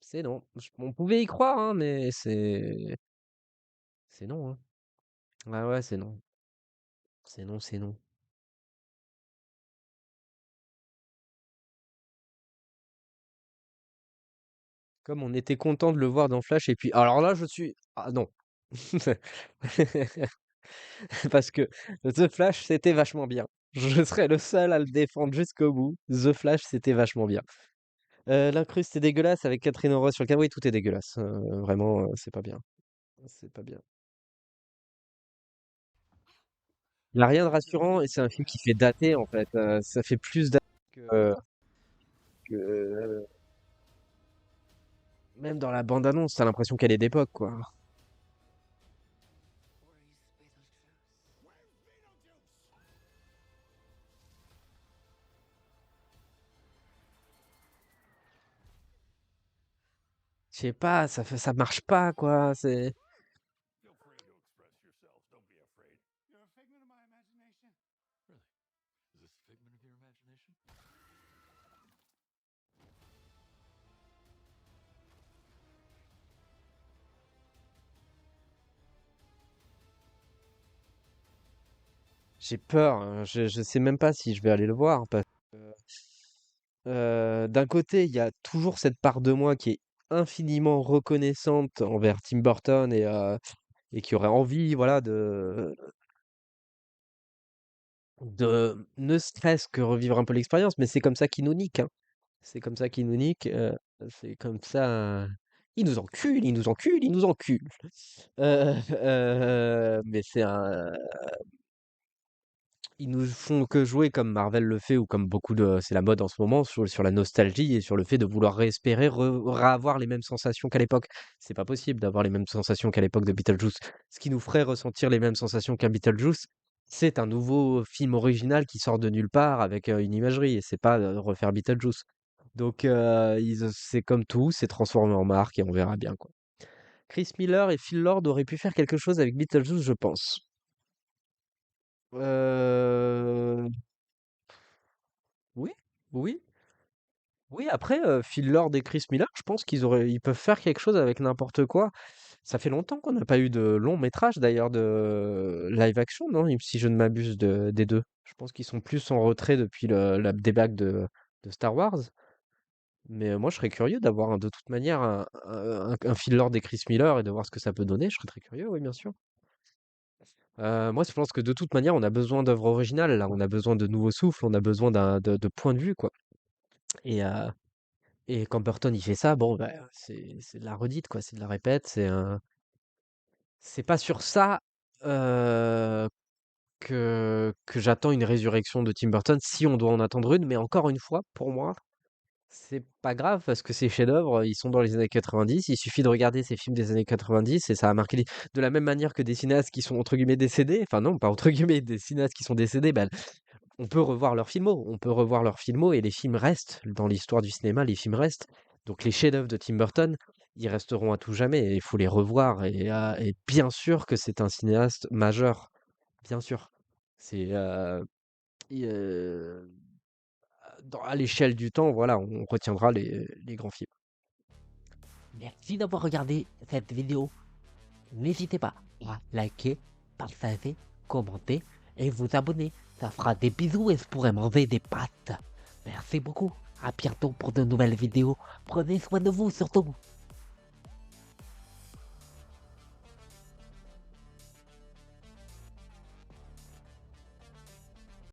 C'est non. On pouvait y croire, hein, mais c'est non, hein. Ah ouais, c'est non. C'est non, c'est non. Comme on était content de le voir dans Flash, et puis alors là, je suis ah non. Parce que The Flash, c'était vachement bien. Je serais le seul à le défendre jusqu'au bout. The Flash, c'était vachement bien. L'incruste est dégueulasse avec Catherine O'Rourke sur le cadre. Oui, tout est dégueulasse. Vraiment, c'est pas bien. C'est pas bien. Il n'y a rien de rassurant et c'est un film qui fait dater en fait. Ça fait plus dater que- même dans la bande-annonce, t'as l'impression qu'elle est d'époque, quoi. Je sais pas, ça marche pas, quoi. C'est. Feel free to express yourselves. Don't be afraid. You're a figment of my imagination. Really? Is this a figment of your imagination? J'ai peur, hein. Je sais même pas si je vais aller le voir parce que d'un côté, il y a toujours cette part de moi qui est infiniment reconnaissante envers Tim Burton et qui aurait envie, voilà, de ne serait-ce que revivre un peu l'expérience, mais c'est comme ça qu'il nous nique, hein. C'est comme ça qu'il nous nique, c'est comme ça. Il nous encule, il nous encule, il nous encule. Mais ils nous font que jouer comme Marvel le fait ou comme beaucoup de, c'est la mode en ce moment sur la nostalgie et sur le fait de vouloir réespérer avoir les mêmes sensations qu'à l'époque. C'est pas possible d'avoir les mêmes sensations qu'à l'époque de Beetlejuice. Ce qui nous ferait ressentir les mêmes sensations qu'un Beetlejuice, c'est un nouveau film original qui sort de nulle part avec une imagerie et c'est pas refaire Beetlejuice. Donc c'est comme tout, c'est transformé en marque et on verra bien quoi. Chris Miller et Phil Lord auraient pu faire quelque chose avec Beetlejuice, je pense. Euh, Oui, oui, oui. Après, Phil Lord et Chris Miller, je pense ils peuvent faire quelque chose avec n'importe quoi. Ça fait longtemps qu'on n'a pas eu de long métrage d'ailleurs de live action, non? Si je ne m'abuse des deux. Je pense qu'ils sont plus en retrait depuis la débâcle de Star Wars. Mais moi, je serais curieux d'avoir de toute manière un Phil Lord et Chris Miller et de voir ce que ça peut donner. Je serais très curieux, oui, bien sûr. Moi, je pense que de toute manière, on a besoin d'œuvres originales, là. On a besoin de nouveaux souffles, on a besoin de points de vue, quoi. Et, euh, et quand Burton, il fait ça, bon, bah, c'est de la redite, quoi. C'est de la répète. C'est pas sur ça que j'attends une résurrection de Tim Burton, si on doit en attendre une, mais encore une fois, pour moi, c'est pas grave parce que ces chefs-d'œuvre, ils sont dans les années 90. Il suffit de regarder ces films des années 90 et ça a marqué de la même manière que des cinéastes qui sont entre guillemets décédés. Enfin non, pas entre guillemets, des cinéastes qui sont décédés. Ben, on peut revoir leurs films, et les films restent dans l'histoire du cinéma. Les films restent. Donc les chefs-d'œuvre de Tim Burton, ils resteront à tout jamais. Et il faut les revoir et bien sûr que c'est un cinéaste majeur, bien sûr. C'est à l'échelle du temps, voilà, on retiendra les grands films. Merci d'avoir regardé cette vidéo. N'hésitez pas à liker, partager, commenter et vous abonner. Ça fera des bisous et je pourrai manger des pâtes. Merci beaucoup. À bientôt pour de nouvelles vidéos. Prenez soin de vous surtout.